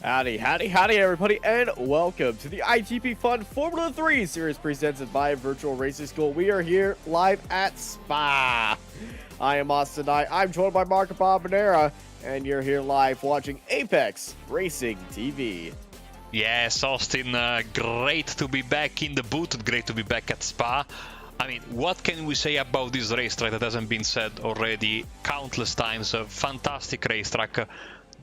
Howdy, howdy, howdy, everybody, and welcome to the iGPFun Formula 3 series presented by Virtual Racing School. We are here live at Spa. I am Austin Knight. I'm joined by Marco Bobanera, and you're here live watching Apex Racing TV. Yes, Austin, great to be back in the booth, great to be back at Spa. I mean, what can we say about this racetrack that hasn't been said already countless times? A fantastic racetrack.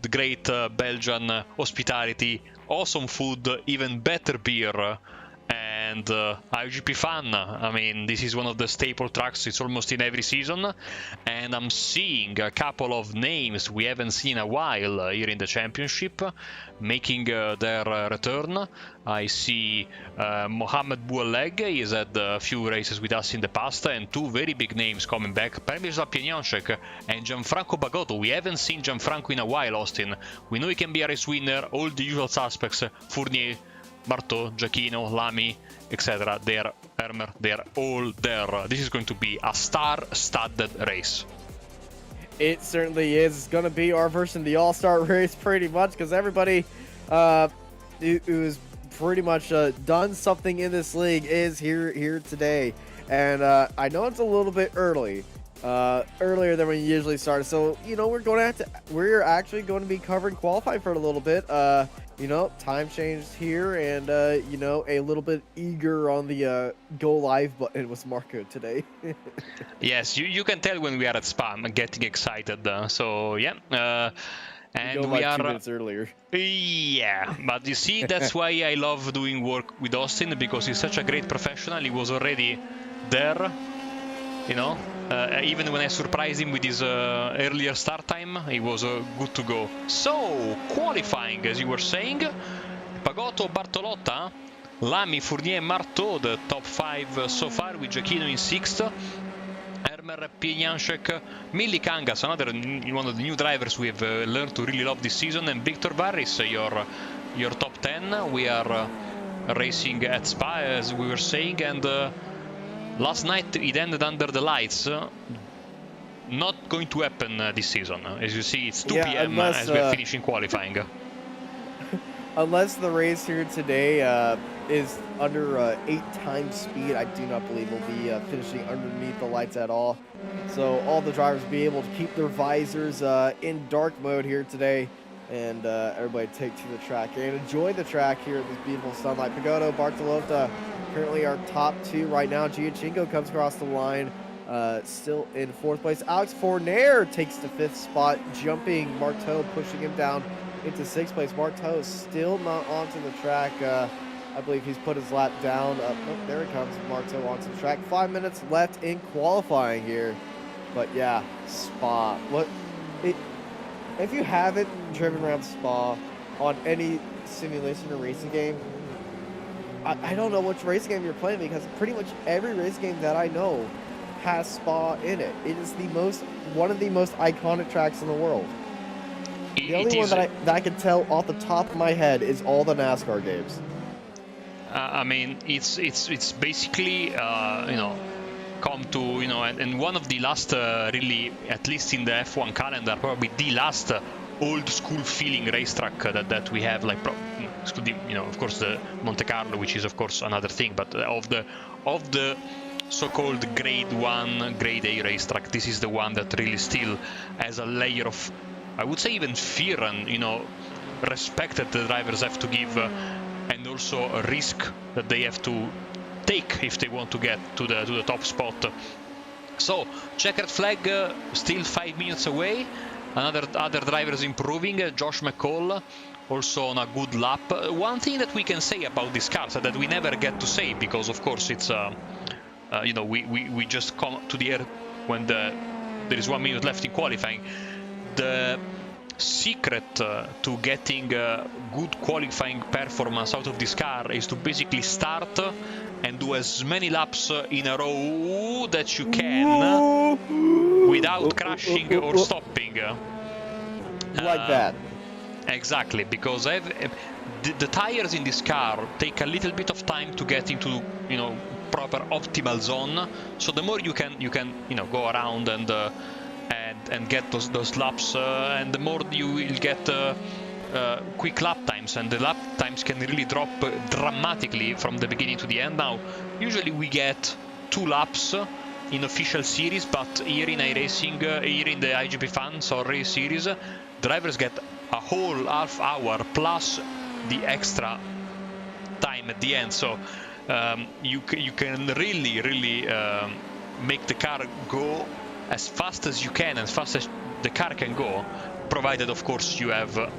The great Belgian hospitality, awesome food, even better beer, and iGP Fun. I mean, this is one of the staple tracks. It's almost in every season, and I'm seeing a couple of names we haven't seen in a while here in the championship making their return. I see Mohamed Boualleg. He's had a few races with us in the past, and two very big names coming back, Przemysław Pieniążek and Gianfranco Bagotto. We haven't seen Gianfranco in a while, Austin. We know he can be a race winner, all the usual suspects, Fournier, Bartot, Giacchino, Lamy, etc. They're Ermer, they're all there. This is going to be a star-studded race. It certainly is. It's going to be our version of the All-Star race pretty much, because everybody who's pretty much done something in this league is here today. And I know it's a little bit earlier than we usually start. So, you know, we're actually going to be covering qualifying for a little bit. You know, time changed here, and you know, a little bit eager on the go live button was Marco today. Yes, you can tell when we are at Spa. I'm getting excited. So yeah, and we are 2 minutes earlier. Yeah, but you see, that's why I love doing work with Austin, because he's such a great professional. He was already there, you know. Even when I surprised him with his earlier start time, he was good to go. So, qualifying, as you were saying, Bagotto, Bartolotta, Lamy, Fournier, Martot, the top 5 so far, with Giacchino in 6th. Ermer, Pieniążek, Millie Kangas, another one of the new drivers we have learned to really love this season, and Victor Barris, your top 10. We are racing at Spa, as we were saying, and last night it ended under the lights. Not going to happen this season. As you see, it's 2 p.m. as we're finishing qualifying. Unless the race here today is under 8 times speed, I do not believe we'll be finishing underneath the lights at all. So all the drivers will be able to keep their visors in dark mode here today, and everybody take to the track and enjoy the track here at this beautiful sunlight. Bagotto, Bartolotta, currently our top 2 right now. Giacchino comes across the line, still in 4th place. Alex Fournier takes the 5th spot, jumping Martot, pushing him down into 6th place. Martot is still not onto the track. I believe he's put his lap down. Oh, there he comes, Martot onto the track. 5 minutes left in qualifying here. But yeah, Spa. If you haven't driven around Spa on any simulation or racing game, I don't know which racing game you're playing, because pretty much every race game that I know has Spa in it. It is one of the most iconic tracks in the world. The only one that I can tell off the top of my head is all the NASCAR games. I mean, it's basically you know, come to, you know, and one of the last really, at least in the F1 calendar, probably the last old school feeling racetrack that we have, like, excluding, you know, of course, the Monte Carlo, which is of course another thing, but of the so-called grade 1, grade A racetrack, this is the one that really still has a layer of, I would say, even fear and, you know, respect that the drivers have to give, and also a risk that they have to take if they want to get to the top spot. So, checkered flag, still 5 minutes away. Other drivers improving. Josh McCall also on a good lap. One thing that we can say about these cars that we never get to say, because of course it's you know, we just come to the air when there is 1 minute left in qualifying. The secret to getting good qualifying performance out of this car is to basically start and do as many laps in a row that you can without crashing or stopping. Like that. Exactly, because the tires in this car take a little bit of time to get into, you know, proper optimal zone. So the more you can you know, go around and get those laps, and the more you will get quick lap times, and the lap times can really drop dramatically from the beginning to the end. Now, usually we get 2 laps in official series, but here in iRacing, here in the iGPFun, sorry, series, drivers get a whole half hour plus the extra time at the end. So you can really make the car go as fast as you can, as fast as the car can go, provided of course you have a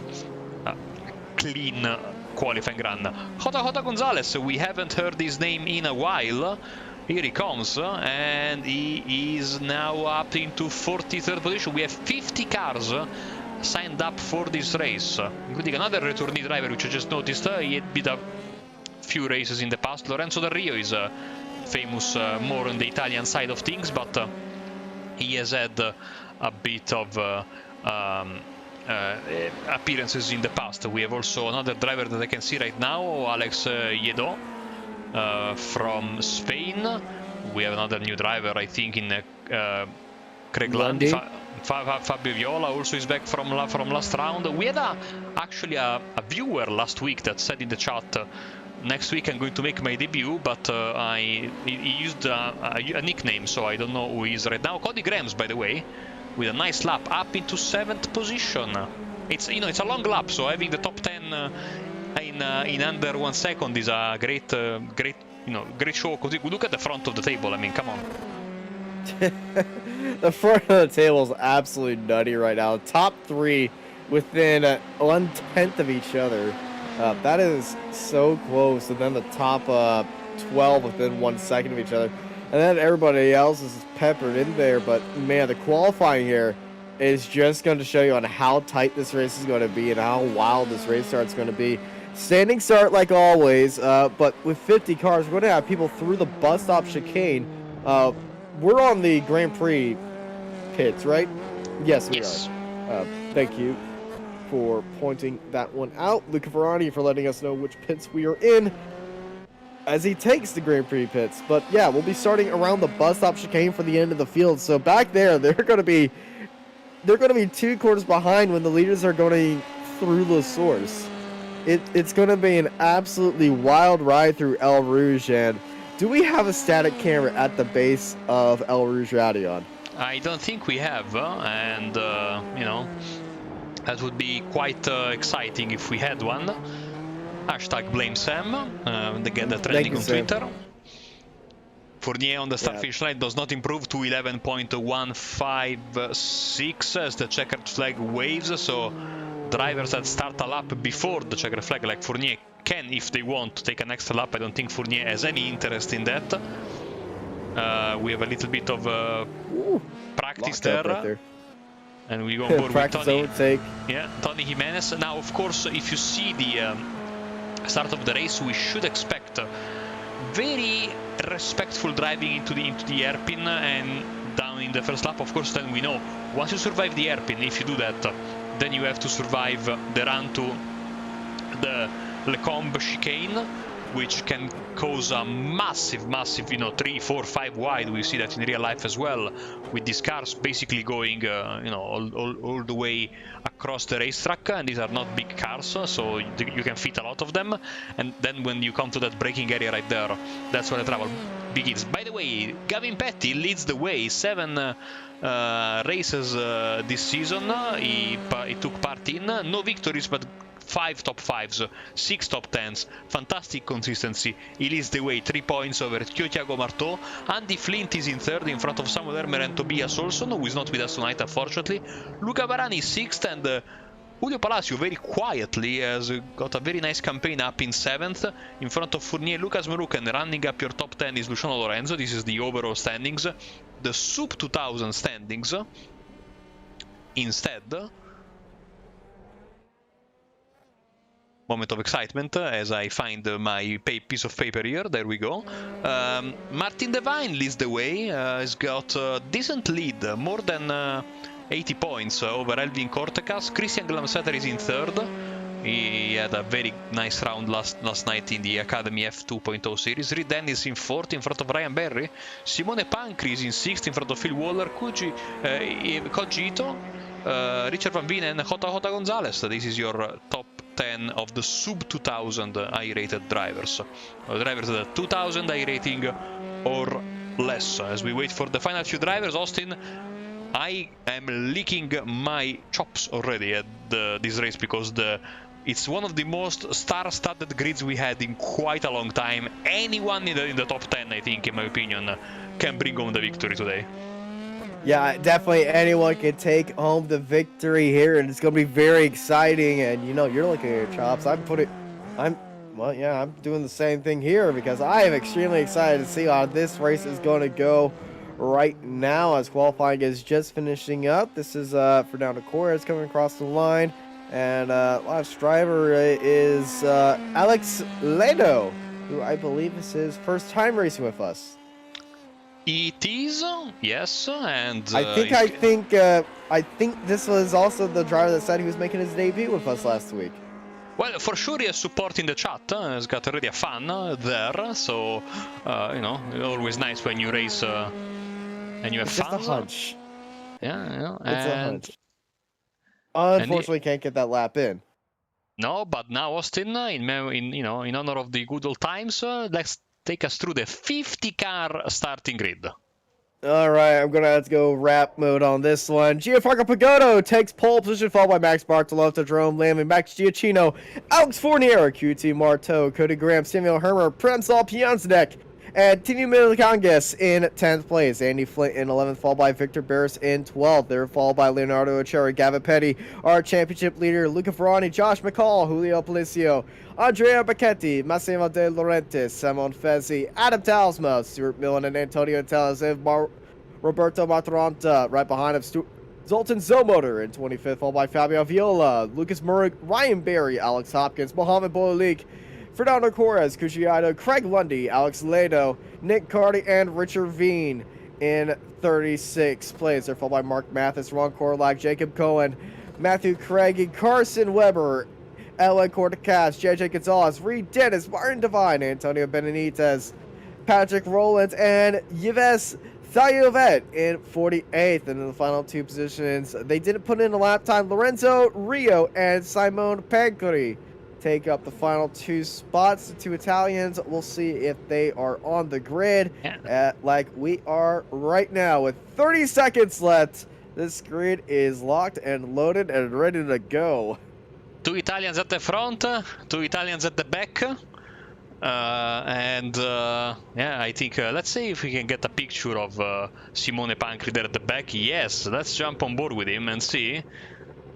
clean qualifying run. Jota Gonzalez, we haven't heard his name in a while. Here he comes, and he is now up into 43rd position. We have 50 cars signed up for this race, including another returnee driver, which I just noticed. He had been a few races in the past. Lorenzo Del Rio is famous more on the Italian side of things, but he has had a bit of appearances in the past. We have also another driver that I can see right now, Alex Yedo, from Spain. We have another new driver, I think, in Craig Lundy. Fabio Viola also is back from last round. We had actually a viewer last week that said in the chat, next week I'm going to make my debut, but he used a nickname, so I don't know who he is right now. Cody Grams, by the way, with a nice lap up into 7th position. It's it's a long lap, so having the top 10 in under 1 second is a great show. Look at the front of the table. I mean, come on. The front of the table is absolutely nutty right now. Top 3 within 1/10 of each other. That is so close. And then the top 12 within 1 second of each other. And then everybody else is peppered in there. But man, the qualifying here is just going to show you on how tight this race is going to be and how wild this race start's going to be. Standing start like always, but with 50 cars, we're going to have people through the bus stop chicane. We're on the Grand Prix pits, right? Yes, we are. Thank you for pointing that one out. Luca Ferrani for letting us know which pits we are in as he takes the Grand Prix pits. But yeah, we'll be starting around the bus stop chicane for the end of the field. So back there, they're going to be 2 quarters behind when the leaders are going through the source. It's going to be an absolutely wild ride through El Rouge. And do we have a static camera at the base of El Rouge, Radion? I don't think we have, and that would be quite exciting if we had one. Hashtag blame Sam, they get the trending on Twitter. Fournier on the start-finish line does not improve to 11.156 as the checkered flag waves, so drivers that start a lap before the checkered flag, like Fournier, can, if they want, to take an extra lap. I don't think Fournier has any interest in that. We have a little bit of practice there. Right there. And we go on board with Tony. Yeah, Tony Jimenez. Now, of course, if you see the start of the race, we should expect very respectful driving into the hairpin and down in the first lap. Of course, then we know once you survive the hairpin, if you do that, then you have to survive the run to the Lecombe chicane, which can cause a massive, 3, 4, 5 wide. We see that in real life as well, with these cars basically going, all the way across the racetrack. And these are not big cars, so you can fit a lot of them. And then when you come to that braking area right there, that's where the trouble begins. By the way, Gavin Petty leads the way. 7 races this season he took part in. No victories, but 5 top 5s, 6 top 10s, fantastic consistency. He leads the way, 3 points over Thiago Marteau. Andy Flint is in 3rd in front of Samuel Hermer and Tobias Olsson, who is not with us tonight, unfortunately. Luca Barani 6th, and Julio Palacio very quietly has got a very nice campaign up in 7th in front of Fournier, Lucas Meruc, and running up your top 10 is Luciano Lorenzo. This is the overall standings. The Sub 2000 standings instead. Moment of excitement as I find my piece of paper here. There we go. Martin Devine leads the way. He's got a decent lead, more than 80 points over Elvin Cortecas. Christian Glamsetter is in 3rd He had a very nice round last night in the Academy F2.0 series. Reed Dennis in 4th in front of Ryan Berry. Simone Pancri is in 6th in front of Phil Waller, Cogito, Richard Van Veen and Jota Gonzalez. This is your top 10 of the sub-2000 I-rated drivers. Drivers at 2000 I-rating or less. As we wait for the final few drivers, Austin, I am licking my chops already at this race because it's one of the most star-studded grids we had in quite a long time. Anyone in the top 10, I think, in my opinion, can bring home the victory today. Yeah, definitely anyone can take home the victory here, and it's going to be very exciting. And, you know, you're looking at your chops. I'm doing the same thing here because I am extremely excited to see how this race is going to go right now as qualifying is just finishing up. This is Fernando Correa coming across the line, and last driver is Alex Ledo, who I believe is his first time racing with us. It is, yes, and I think this was also the driver that said he was making his debut with us last week. Well, for sure he has support in the chat. He's got already a fan there, so you know, always nice when you race and you have it's fans. Just a hunch. Yeah, it's a hunch. Unfortunately, can't get that lap in. No, but now Austin, in honor of the good old times, let's take us through the 50-car starting grid. All right, I'm going to have to go wrap mode on this one. Gianfranco Pagotto takes pole position, followed by Max Bartolotto, Jerome Lamb, Max Giacchino, Alex Fournier, QT Marteau, Cody Graham, Samuel Hermer, Premsal Pianznek, and Tinu Milikangas in 10th place. Andy Flint in 11th, followed by Victor Barris in 12th. They're followed by Leonardo Ochoa, Gavin Petty, our championship leader, Luca Ferrani, Josh McCall, Julio Policio, Andrea Bacchetti, Massimo De Laurentiis, Simon Fezzi, Adam Talsma, Stuart Millen, and Antonio Tellez, Roberto Mataranta. Right behind him, Zoltan Zomotor in 25th, followed by Fabio Viola, Lucas Murray, Ryan Berry, Alex Hopkins, Mohamed Boalik, Fernando Corres, Cusciato, Craig Lundy, Alex Ledo, Nick Carty, and Richard Veen in 36th place. They're followed by Mark Mathis, Ron Korlak, Jacob Cohen, Matthew Craigie, Carson Weber, Ellen Cortacas, JJ Gonzalez, Reed Dennis, Martin Devine, Antonio Benitez, Patrick Rowlands, and Yves Thayuvet in 48th. And in the final two positions, they didn't put in a lap time. Lorenzo Rio and Simone Pancori take up the final two spots. The two Italians, we'll see if they are on the grid like we are right now. With 30 seconds left, this grid is locked and loaded and ready to go. Two Italians at the front, two Italians at the back. Yeah, I think let's see if we can get a picture of Simone Pancri there at the back. Yes, let's jump on board with him and see.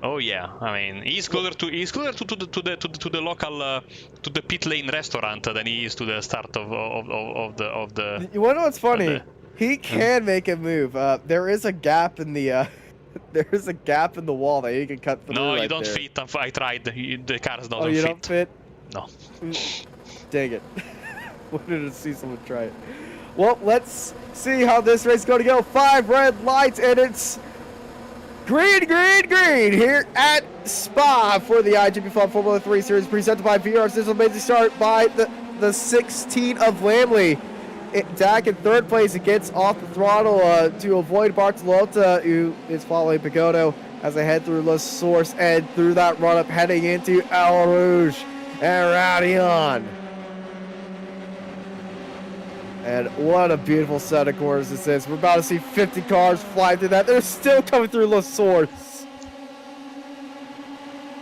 Oh yeah, I mean he's closer to the local to the pit lane restaurant than he is to the start of the. You wanna know what's funny? He can make a move. There is a gap in the there is a gap in the wall that you can cut through. No, right you don't there. fit. I tried. The cars doesn't fit. Oh, you don't fit? No. Dang it. Wanted to see someone try it. Well, let's see how this race is going to go. 5 red lights, and it's green here at Spa for the iGPFun Formula 3 Series presented by VRS. This is an amazing start by the 16 of Lamley. Dak in 3rd place. It gets off the throttle to avoid Bartolotta, who is following Pagotto as they head through La Source and through that run-up heading into El Rouge and Radion. And what a beautiful set of corners this is. We're about to see 50 cars fly through that. They're still coming through La Source.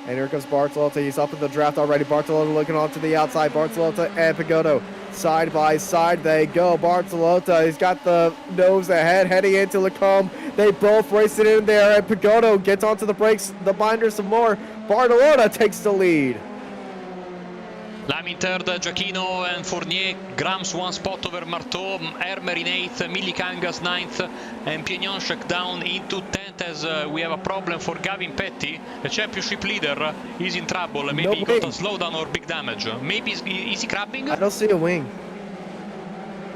And here comes Bartolotta. He's up in the draft already. Bartolotta looking on to the outside. Bartolotta and Pagotto side by side they go. Bartolotta, he's got the nose ahead heading into Lacombe. They both race it in there, and Pagotto gets onto the brakes, the binder some more. Bartolotta takes the lead. Lam in 3rd, Giacchino and Fournier. Grams 1 spot over Marteau. Hermer in 8th, Milikangas 9th, and Pienonchek down into 10th as we have a problem for Gavin Petty, the championship leader. He's in trouble. Maybe he got a slowdown or big damage. Maybe is he crabbing? I don't see a wing.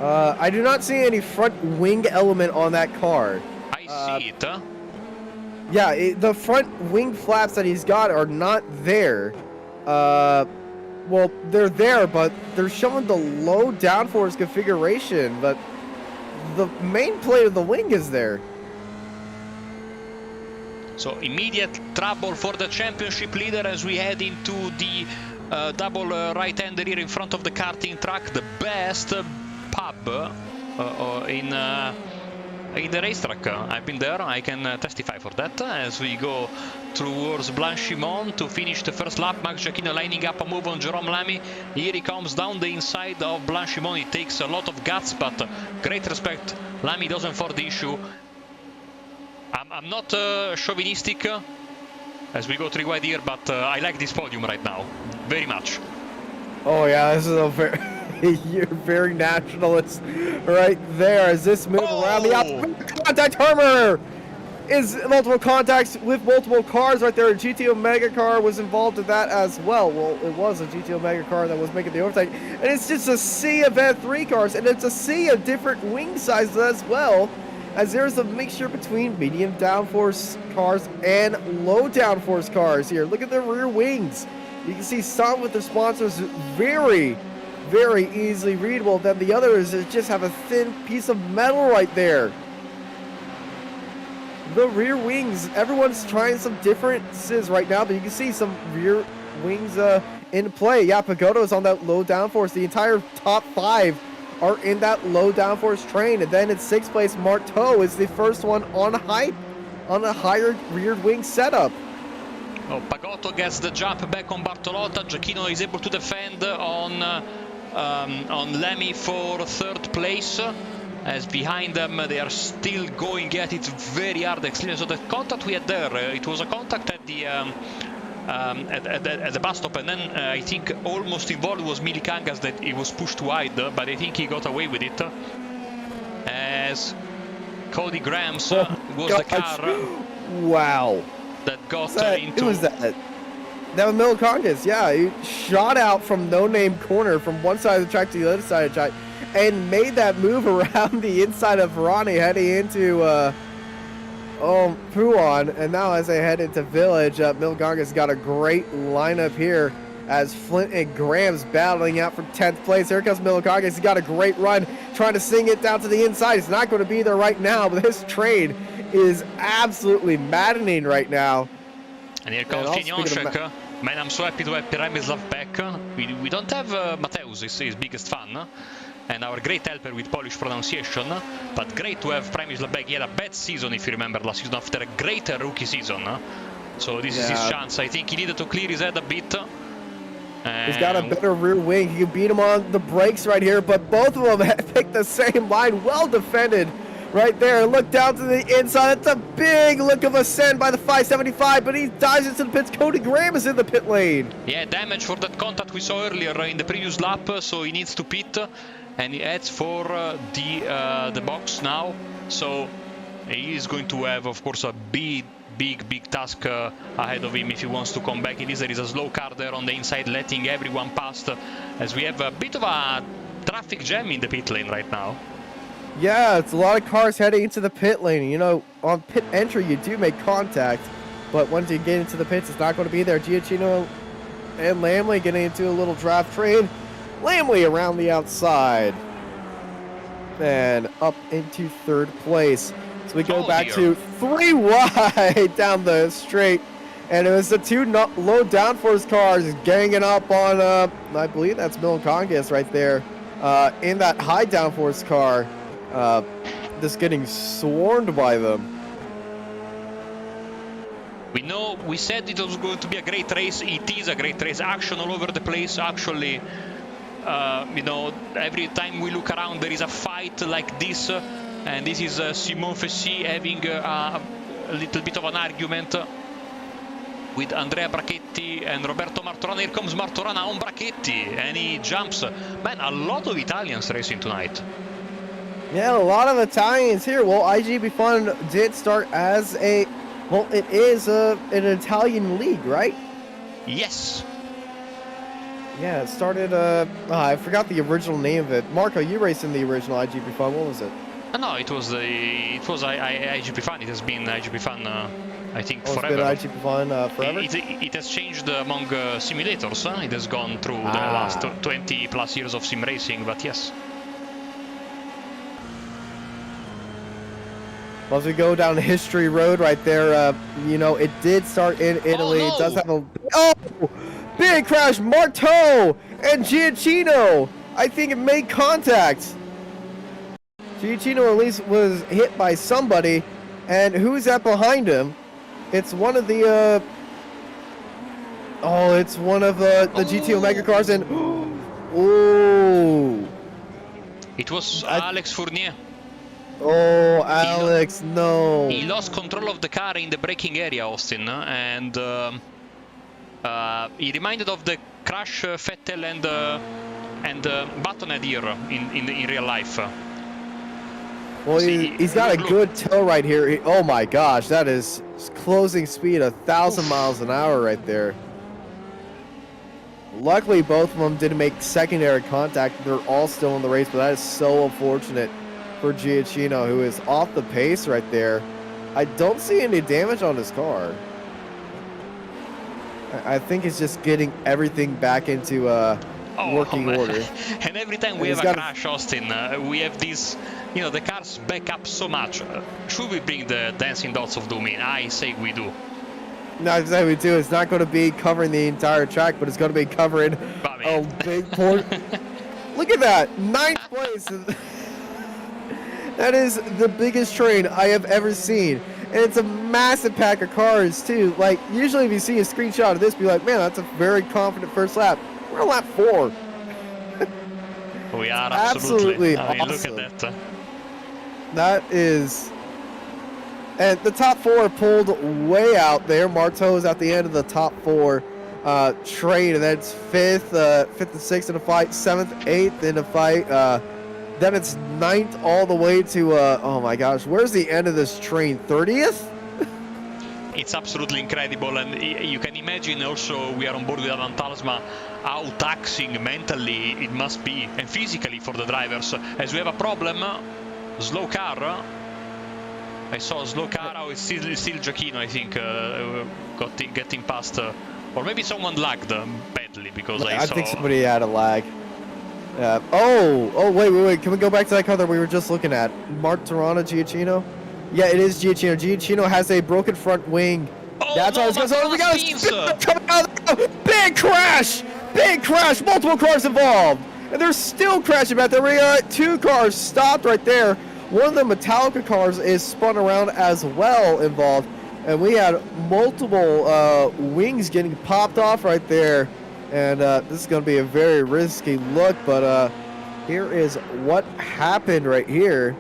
I do not see any front wing element on that car. I see it. Yeah, the front wing flaps that he's got are not there. Well, they're there, but they're showing the low downforce configuration, but the main plate of the wing is there. So immediate trouble for the championship leader as we head into the double right-hander here in front of the karting track, the best pub in the racetrack. I've been there, I can testify for that. As we go towards Blanchimont to finish the first lap, Max Giacchino lining up a move on Jerome Lamy. Here he comes down the inside of Blanchimont. It takes a lot of guts, but great respect. Lamy doesn't for the issue. I'm not chauvinistic as we go 3 wide here, but I like this podium right now very much. Oh yeah, this is a very you're very nationalist right there as this move around the outside. Contact Hermer is multiple contacts with multiple cars right there. A GT Omega car was involved in that as well. Well, it was a GT Omega car that was making the overtake, and it's just a sea of F3 cars, and it's a sea of different wing sizes as well, as there's a mixture between medium downforce cars and low downforce cars here. Look at the rear wings. You can see some with the sponsors very, very easily readable. Then the others just have a thin piece of metal right there. The rear wings, everyone's trying some differences right now, but you can see some rear wings in play. Yeah, Pagoda's on that low downforce. The entire top 5 are in that low downforce train, and then in 6th place, Marteau is the first one on a higher rear wing setup. Oh, Pagotto gets the jump back on Bartolotta. Giacchino is able to defend on Lamy for 3rd place. As behind them they are still going at it very hard. So the contact we had there, it was a contact at the at the bus stop, and then I think almost involved was Milikangas, that he was pushed wide, but I think he got away with it. As Cody Grams was the car. Wow. That got into. Who was that? That was Milikangas. Yeah, he shot out from no-name corner from one side of the track to the other side of the track, and made that move around the inside of Ferrari, heading into Pouan. And now as they head into Village, Milikangas got a great lineup here as Flint and Graham's battling out for 10th place. Here comes Milikangas. He's got a great run, trying to sing it down to the inside. He's not going to be there right now, but this trade is absolutely maddening right now. And here comes Kenyon. Man, I'm so happy to have Przemysław back. We don't have Mateusz, his biggest fan, and our great helper with Polish pronunciation, but great to have Przemysław back. He had a bad season, if you remember, last season after a great rookie season. So this is his chance. I think he needed to clear his head a bit. He's got a better rear wing. He can beat him on the brakes right here, but both of them picked the same line. Well defended right there. Look down to the inside. That's a big look of ascent by the 575, but he dives into the pits. Cody Graham is in the pit lane. Yeah, damage for that contact we saw earlier in the previous lap, so he needs to pit, and he heads for the box now. So he is going to have, of course, a big task ahead of him if he wants to come back. There is a slow car there on the inside, letting everyone past, as we have a bit of a traffic jam in the pit lane right now. Yeah, it's a lot of cars heading into the pit lane. You know, on pit entry, you do make contact, but once you get into the pits, it's not going to be there. Giacchino and Lamley getting into a little draft trade. Lamley around the outside and up into 3rd place. So we go back to 3 wide down the straight, and it was the 2 low downforce cars ganging up on, I believe that's Milikangas right there, in that high downforce car. Just getting swarmed by them. We said it was going to be a great race. It is a great race. Action all over the place. Actually, you know, every time we look around, there is a fight like this. And this is Simon Fessy having a little bit of an argument with Andrea Brachetti and Roberto Martorana. Here comes Martorana on Brachetti, and he jumps. Man, a lot of Italians racing tonight. Yeah, a lot of Italians here. Well, iGPFun did start as a, well, it is an Italian league, right? Yes. Yeah, it started, I forgot the original name of it. Marco, you raced in the original iGPFun. What was it? No, it was iGPFun. It has been iGPFun I think Oh, forever. it's been iGPFun forever? It has changed among simulators. It has gone through the last 20 plus years of sim racing, but yes. Well, as we go down history road right there, you know, it did start in Italy. Oh, no. It does have a... Oh! Big crash! Marteau and Giacchino! I think it made contact. Giacchino at least was hit by somebody. And who's that behind him? It's one of the... Oh, it's one of the GT Omega cars and... Oh! It was Alex Fournier. Oh, Alex, no. He lost control of the car in the braking area, Austin, and he reminded of the crash Vettel and Button had here in real life. Well, he's got a good toe right here. Oh my gosh, that is closing speed 1,000 miles an hour right there. Luckily, both of them didn't make secondary contact. They're all still in the race, but that is so unfortunate for Giacchino, who is off the pace right there. I don't see any damage on his car. I think it's just getting everything back into working order. And every time we have a crash, Austin, we have this, you know, the cars back up so much. Should we bring the dancing dots of doom in? I say we do. No, exactly we do. It's not going to be covering the entire track, but it's going to be covering a big port. Look at that, 9th place. That is the biggest train I have ever seen. And it's a massive pack of cars, too. Like, usually if you see a screenshot of this, be like, man, that's a very confident first lap. We're on lap 4. We are absolutely awesome. I mean, look at that. That is... And the top 4 pulled way out there. Marteau is at the end of the top 4 train. And that's 5th and 6th in a fight, 7th, 8th in a fight. Then it's 9th all the way to, oh my gosh, where's the end of this train? 30th? It's absolutely incredible, and you can imagine also we are on board with Adam Talsma how taxing mentally it must be and physically for the drivers. As we have a problem, slow car. I saw a slow car. Oh, it's still Giacchino, I think, getting past, or maybe someone lagged badly because I saw. think somebody had a lag. Wait. Can we go back to that car that we were just looking at? Mark Tirana, Giacchino? Yeah, it is Giacchino. Giacchino has a broken front wing. Oh, that's no, why it's going. We got a coming out. Big crash! Big crash! Multiple cars involved. And they're still crashing back there. We got 2 cars stopped right there. One of the Metallica cars is spun around as well involved. And we had multiple wings getting popped off right there. And this is going to be a very risky look, but here is what happened right here.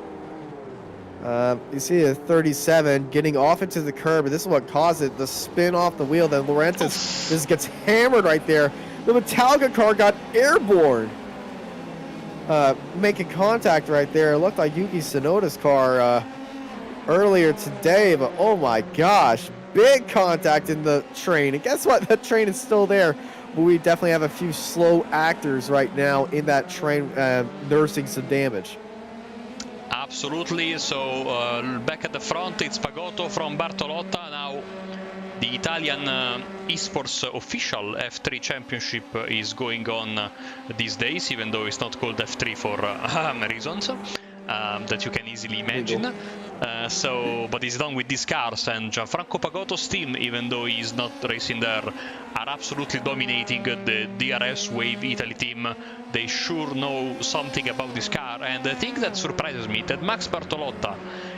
You see a 37 getting off into the curb, and this is what caused it, the spin off the wheel. Then Laurentis just gets hammered right there. The Metallica car got airborne, making contact right there. It looked like Yuki Tsunoda's car earlier today, but oh my gosh, big contact in the train. And guess what? The train is still there. But we definitely have a few slow actors right now in that train nursing some damage. Absolutely. So back at the front, it's Pagotto from Bartolotta. Now the Italian Esports official F3 championship is going on these days, even though it's not called F3 for reasons that you can easily imagine. But he's done with these cars, and Gianfranco Pagotto's team, even though he's not racing there, are absolutely dominating the DRS Wave Italy team. They sure know something about this car, and the thing that surprises me that Max Bartolotta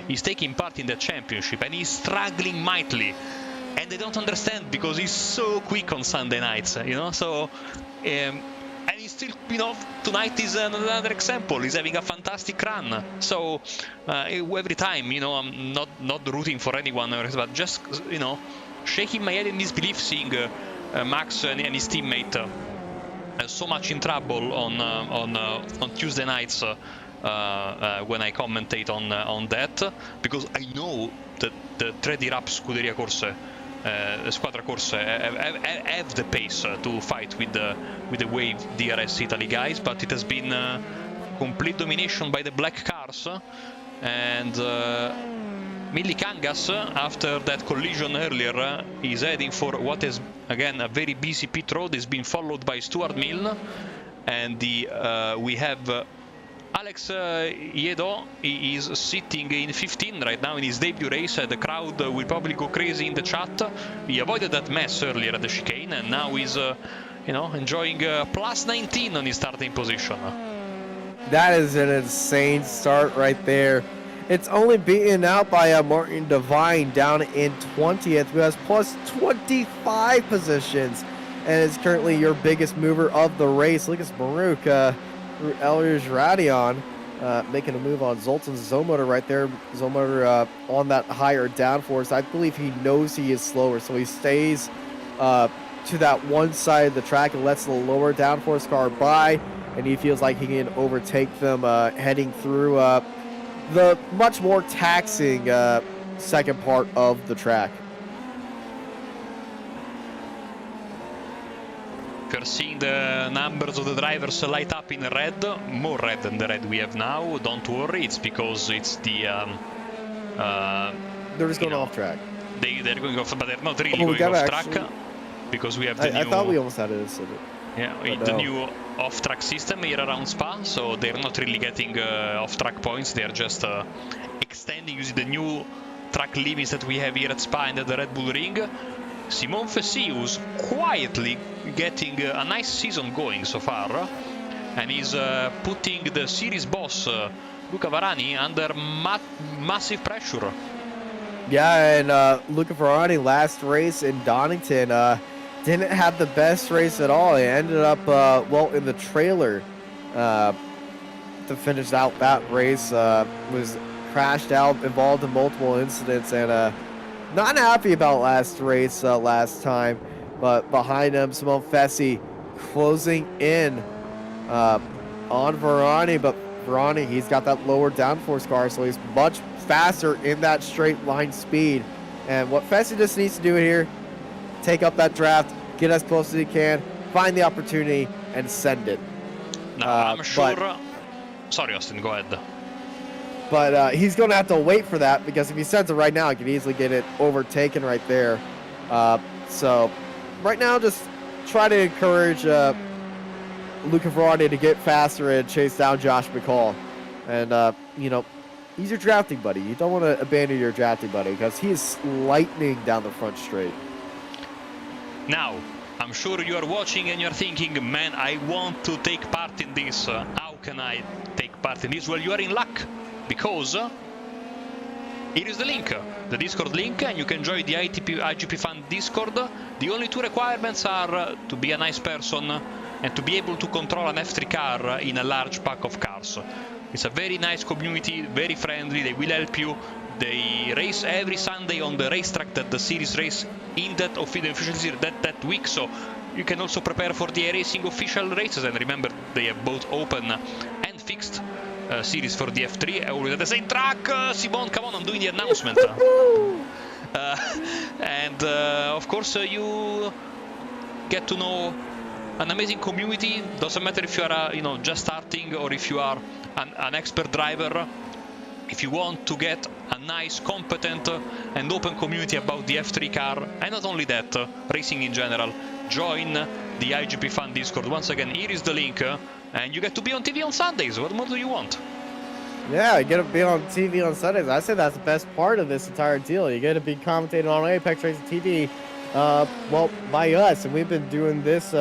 is taking part in the championship and he's struggling mightily, and they don't understand because he's so quick on Sunday nights, you know. So and he's still, you know, tonight is another example. He's having a fantastic run. So every time, you know, I'm not rooting for anyone, but just, you know, shaking my head in disbelief seeing Max and his teammate so much in trouble on Tuesday nights when I commentate on that, because I know that the 3D Rap Scuderia Corse, Squadra Corse, have the pace to fight with the Wave DRS Italy guys, but it has been complete domination by the black cars. And Millie Kangas, after that collision earlier, is heading for what is again a very busy pit road. Is being followed by Stuart Milne, and we have Alex Yedo. He is sitting in 15 right now in his debut race. The crowd will probably go crazy in the chat. He avoided that mess earlier at the chicane, and now he's enjoying plus 19 on his starting position. That is an insane start right there. It's only beaten out by Martin Devine down in 20th, who has plus 25 positions and is currently your biggest mover of the race. Lucas Maruk, Elric Radion making a move on Zoltan Zomotor right there. Zomotor on that higher downforce. I believe he knows he is slower, so he stays to that one side of the track and lets the lower downforce car by, and he feels like he can overtake them heading through the much more taxing second part of the track. If you're seeing the numbers of the drivers light up in red, more red than the red we have now, don't worry, it's because it's the... they're just going off track. They're going off, but they're not really going off track, because we have the new... I thought we almost had it. Yeah, the new off-track system here around Spa, so they're not really getting off-track points, they're just extending using the new track limits that we have here at Spa and at the Red Bull Ring. Simon Fessy, who's quietly getting a nice season going so far, and he's putting the series boss, Luca Varani, under massive pressure. Yeah, and Luca Varani, last race in Donington, didn't have the best race at all. He ended up, in the trailer to finish out that race. Was crashed out, involved in multiple incidents, and not happy about last race last time. But behind him, Simon Fessy closing in on Varani. But Varani, he's got that lower downforce car, so he's much faster in that straight line speed. And what Fessy just needs to do here, take up that draft, get as close as he can, find the opportunity, and send it. No, I'm sure... Sorry, Austin, go ahead. But he's going to have to wait for that, because if he sends it right now, he could easily get it overtaken right there. So right now, just try to encourage Luca Varani to get faster and chase down Josh McCall. And, he's your drafting buddy. You don't want to abandon your drafting buddy, because he is lightning down the front straight. Now, I'm sure you are watching and you're thinking, man, I want to take part in this. How can I take part in this? Well, you are in luck, because here is the link, the Discord link, and you can join the iGPFun Discord. The only two requirements are to be a nice person and to be able to control an F3 car in a large pack of cars. It's a very nice community, very friendly, they will help you. They race every Sunday on the racetrack that the series race in that official series that week, so you can also prepare for the iRacing official races. And remember, they have both open and fixed series for the F3, always at the same track. Simon, come on, I'm doing the announcement. Of course, you get to know an amazing community. Doesn't matter if you are just starting or if you are an expert driver. If you want to get a nice, competent and open community about the F3 car, and not only that, racing in general, join the iGPFun Discord. Once again, here is the link, and you get to be on TV on Sundays. What more do you want? Yeah, you get to be on TV on Sundays. I say that's the best part of this entire deal. You get to be commentated on Apex Racing TV, by us, and we've been doing this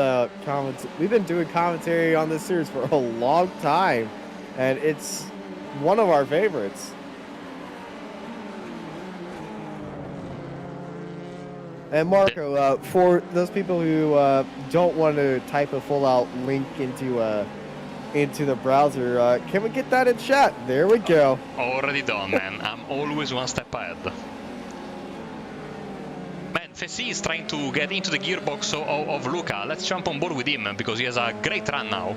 we've been doing commentary on this series for a long time, and it's one of our favorites. And Marco, for those people who don't want to type a full-out link into the browser, can we get that in chat? There we go. Already done, man. I'm always one step ahead. Man, Fessy is trying to get into the gearbox of Luca. Let's jump on board with him, because he has a great run now.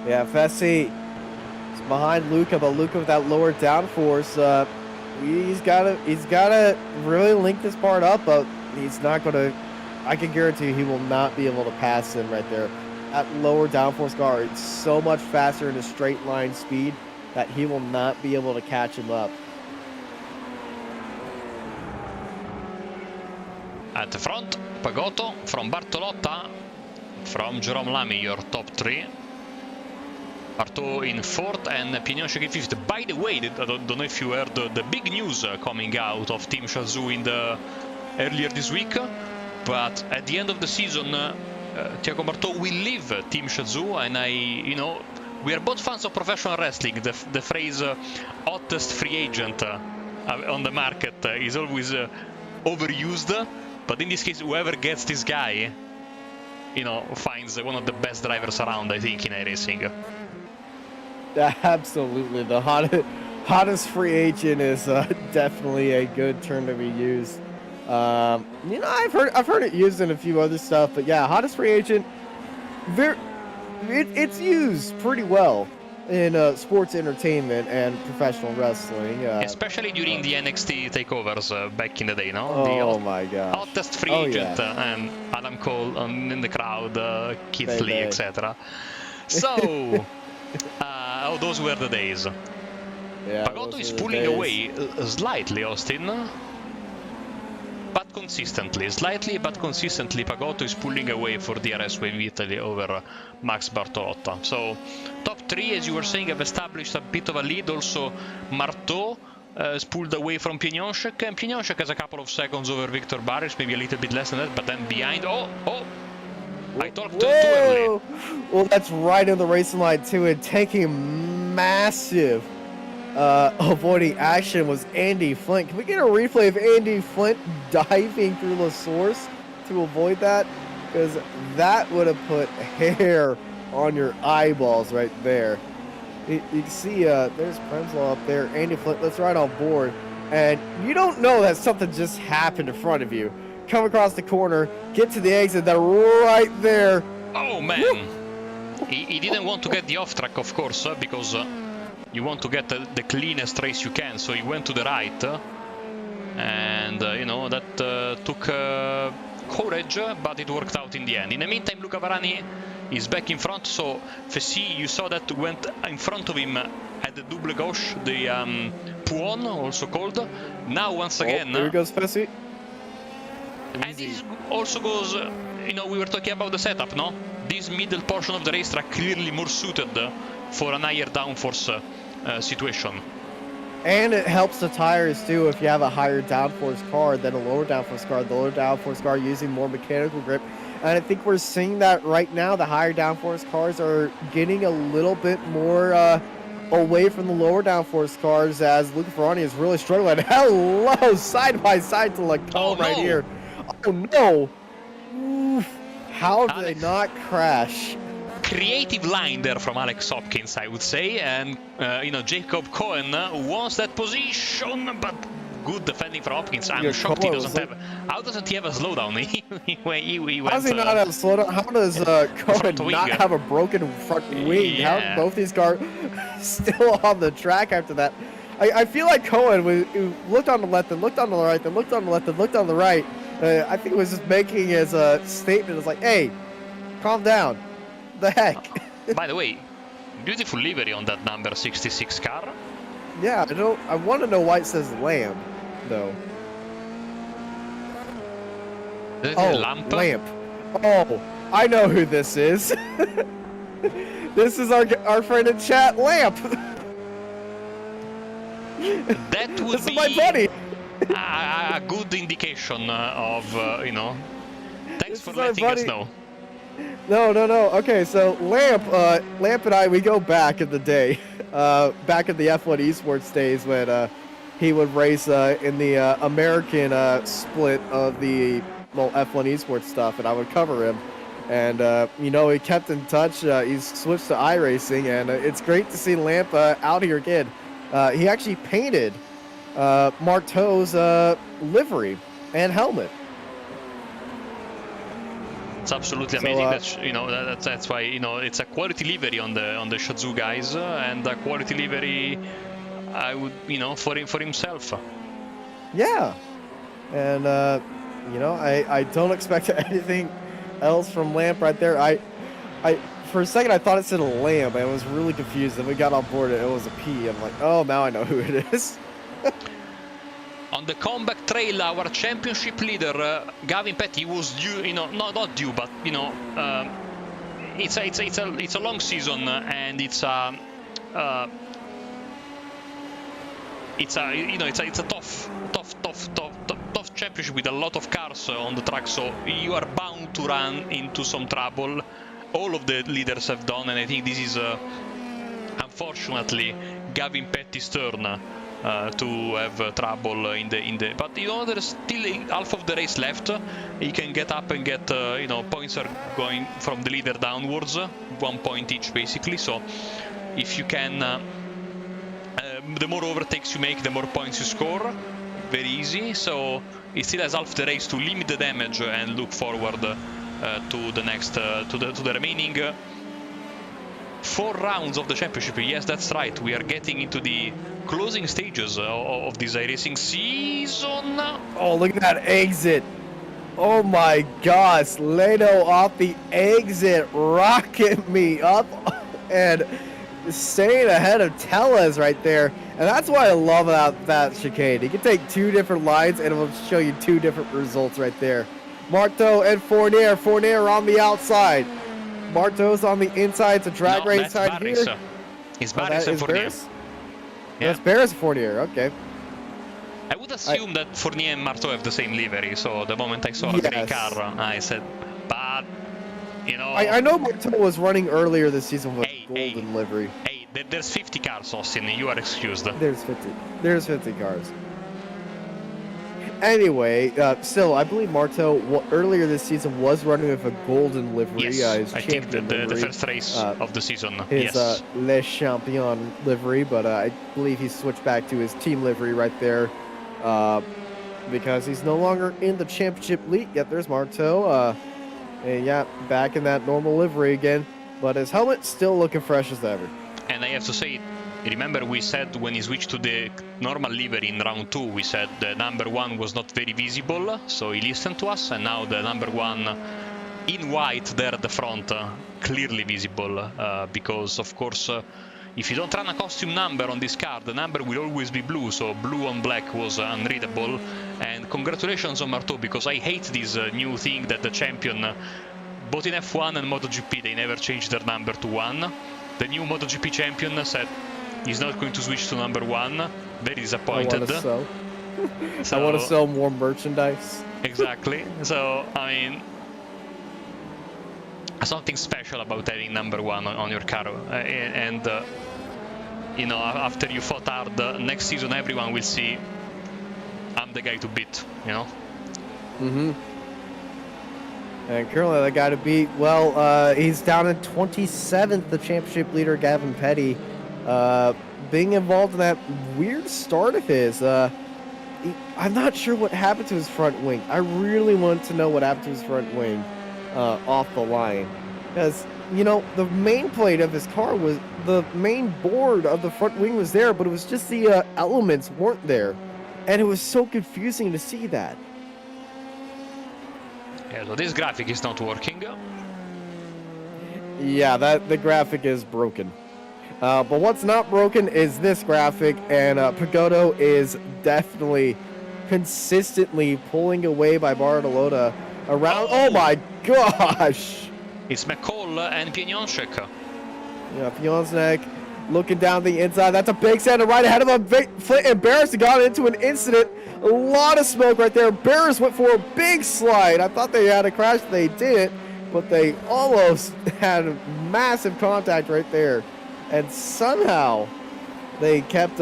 Yeah, Fessy is behind Luca, but Luca with that lower downforce, he's gotta really link this part up, but he's not gonna. I can guarantee he will not be able to pass him right there. at lower downforce car. It's so much faster in a straight line speed that he will not be able to catch him up. At the front, Pagotto from Bartolotta, from Jerome Lamy, your top 3. Barto in 4th and Pignonchek in 5th. By the way, I don't know if you heard the big news coming out of Team Shazoo earlier this week, but at the end of the season, Thiago Barto will leave Team Shazoo, and we are both fans of professional wrestling. The phrase hottest free agent on the market is always overused, but in this case, whoever gets this guy, finds one of the best drivers around, I think, in iRacing. Absolutely, the hottest free agent is definitely a good term to be used. I've heard it used in a few other stuff, but yeah, hottest free agent. It's used pretty well in sports entertainment and professional wrestling, especially during the NXT takeovers back in the day. No, oh my gosh, hottest free agent, and Adam Cole in the crowd, Keith Lee, etc. So. Those were the days. Yeah, Pagotto is pulling away slightly, Austin, but consistently. Slightly, but consistently, Pagotto is pulling away for DRS Wave Italy over Max Bartolotta. So, top 3, as you were saying, have established a bit of a lead. Also, Marteau is pulled away from Pignonchek, and Pignonchek has a couple of seconds over Victor Barris, maybe a little bit less than that, but then behind. I talked too early. Well, that's right in the racing line too, and taking massive avoiding action was Andy Flint. Can we get a replay of Andy Flint diving through the source to avoid that? Because that would have put hair on your eyeballs right there. You can see there's Premslaw up there, Andy Flint, that's right on board, and you don't know that something just happened in front of you. Come across the corner, get to the exit, they're right there. Oh man, he didn't want to get the off track, of course, because you want to get the cleanest race you can, so he went to the right, and that took courage, but it worked out in the end. In the meantime, Luca Varani is back in front, so Fessy, you saw that went in front of him at the double gauche, the Puon, also called. Now once again, there goes Fessy. And this also goes, we were talking about the setup, no? This middle portion of the racetrack clearly more suited for an higher downforce situation. And it helps the tires too if you have a higher downforce car than a lower downforce car. The lower downforce car using more mechanical grip. And I think we're seeing that right now. The higher downforce cars are getting a little bit more away from the lower downforce cars as Luca Ferrari is really struggling. Hello, side by side to Lacombe right here. Oh no! Oof. How did they not crash? Creative line there from Alex Hopkins, I would say, and Jacob Cohen wants that position, but good defending from Hopkins. I'm shocked he doesn't have. How doesn't he have a slowdown? he went, how does he not have a slowdown? How does Cohen not have a broken front wing? Yeah. How both these cars still on the track after that? I feel like Cohen we looked on the left and looked on the right, then looked on the left and looked on the right. I think it was just making his statement. It's like, hey, calm down. The heck? By the way, beautiful livery on that number 66 car. Yeah, I want to know why it says Lamb, though. Lamp? Lamp. Oh, I know who this is. This is our friend in chat, Lamp. That would this be is my buddy. a good indication of, thanks This for is our letting us buddy. know. No. Okay, so Lamp and I, we go back in the day, back in the F1 Esports days when he would race in the American split of the F1 Esports stuff, and I would cover him. And, he kept in touch. He's switched to iRacing, and it's great to see Lamp out here again. He actually painted Marteau's livery and helmet. It's absolutely amazing. That's why it's a quality livery on the Shazoo guys, and a quality livery, I would for himself. Yeah, and I don't expect anything else from Lamp right there. For a second, I thought it said a lamb. I was really confused. Then we got on board and it was a P. I'm like, oh, now I know who it is. On the comeback trail, our championship leader, Gavin Petty, was due, you know, not due, but, you know, it's a long season, and it's a tough championship with a lot of cars on the track, so you are bound to run into some trouble. All of the leaders have done, and I think this is unfortunately Gavin Petty's turn to have trouble in the. But you know, there's still half of the race left. He can get up and get you know, points are going from the leader downwards, 1 point each basically. So if you can, the more overtakes you make, the more points you score. Very easy. So he still has half the race to limit the damage and look forward to the next to the remaining 4 rounds of the championship. Yes, that's right. We are getting into the closing stages of this iRacing season. Oh, look at that exit. Oh my gosh. Leno off the exit, rocking me up and staying ahead of Tellez right there. And that's why I love about that chicane. You can take 2 different lines and it will show you 2 different results right there. Marteau and Fournier. Fournier on the outside. Marteau's on the inside. It's a drag race side here. It's Barris and Fournier. Yeah. That's Barris and Fournier. Okay. I would assume that Fournier and Marteau have the same livery. So the moment I saw a grey car, I said, but you know. I know Marteau was running earlier this season with golden livery. Hey, there's 50 cars, Austin. You are excused. There's 50. There's 50 cars. Anyway, still, I believe Marteau earlier this season was running with a golden livery. Yes, I think the first race of the season. His Les Champions livery, but I believe he switched back to his team livery right there because he's no longer in the championship league. Yet there's Marteau. And yeah, back in that normal livery again, but his helmet's still looking fresh as ever. And I have to say, remember we said when he switched to the normal livery in round 2, we said the number 1 was not very visible, so he listened to us, and now the number 1 in white there at the front, clearly visible, because of course if you don't run a costume number on this car, the number will always be blue, so blue on black was unreadable. And congratulations on Marteau, because I hate this new thing that the champion, both in F1 and MotoGP, they never changed their number to 1. The new MotoGP champion said he's not going to switch to number 1. Very disappointed. I want to sell more merchandise. Exactly. So, I mean, something special about having number 1 on your car. And you know, after you fought hard, next season everyone will see I'm the guy to beat, you know? Mm-hmm. And currently the guy to beat, well, he's down in 27th, the championship leader, Gavin Petty. Being involved in that weird start of his. I'm not sure what happened to his front wing. I really want to know what happened to his front wing off the line. Because, you know, the main plate of his car was, the main board of the front wing was there, but it was just the elements weren't there. And it was so confusing to see that. Yeah, so this graphic is not working. Yeah, the graphic is broken. But what's not broken is this graphic, and Pagodo is definitely consistently pulling away by Bartolota around. Oh my gosh! It's McCall and Pieniążek. Yeah, Pieniążek looking down the inside. That's a big center right ahead of him. Flint and Barris got into an incident. A lot of smoke right there. Barris went for a big slide. I thought they had a crash. They didn't, but they almost had a massive contact right there. And somehow they kept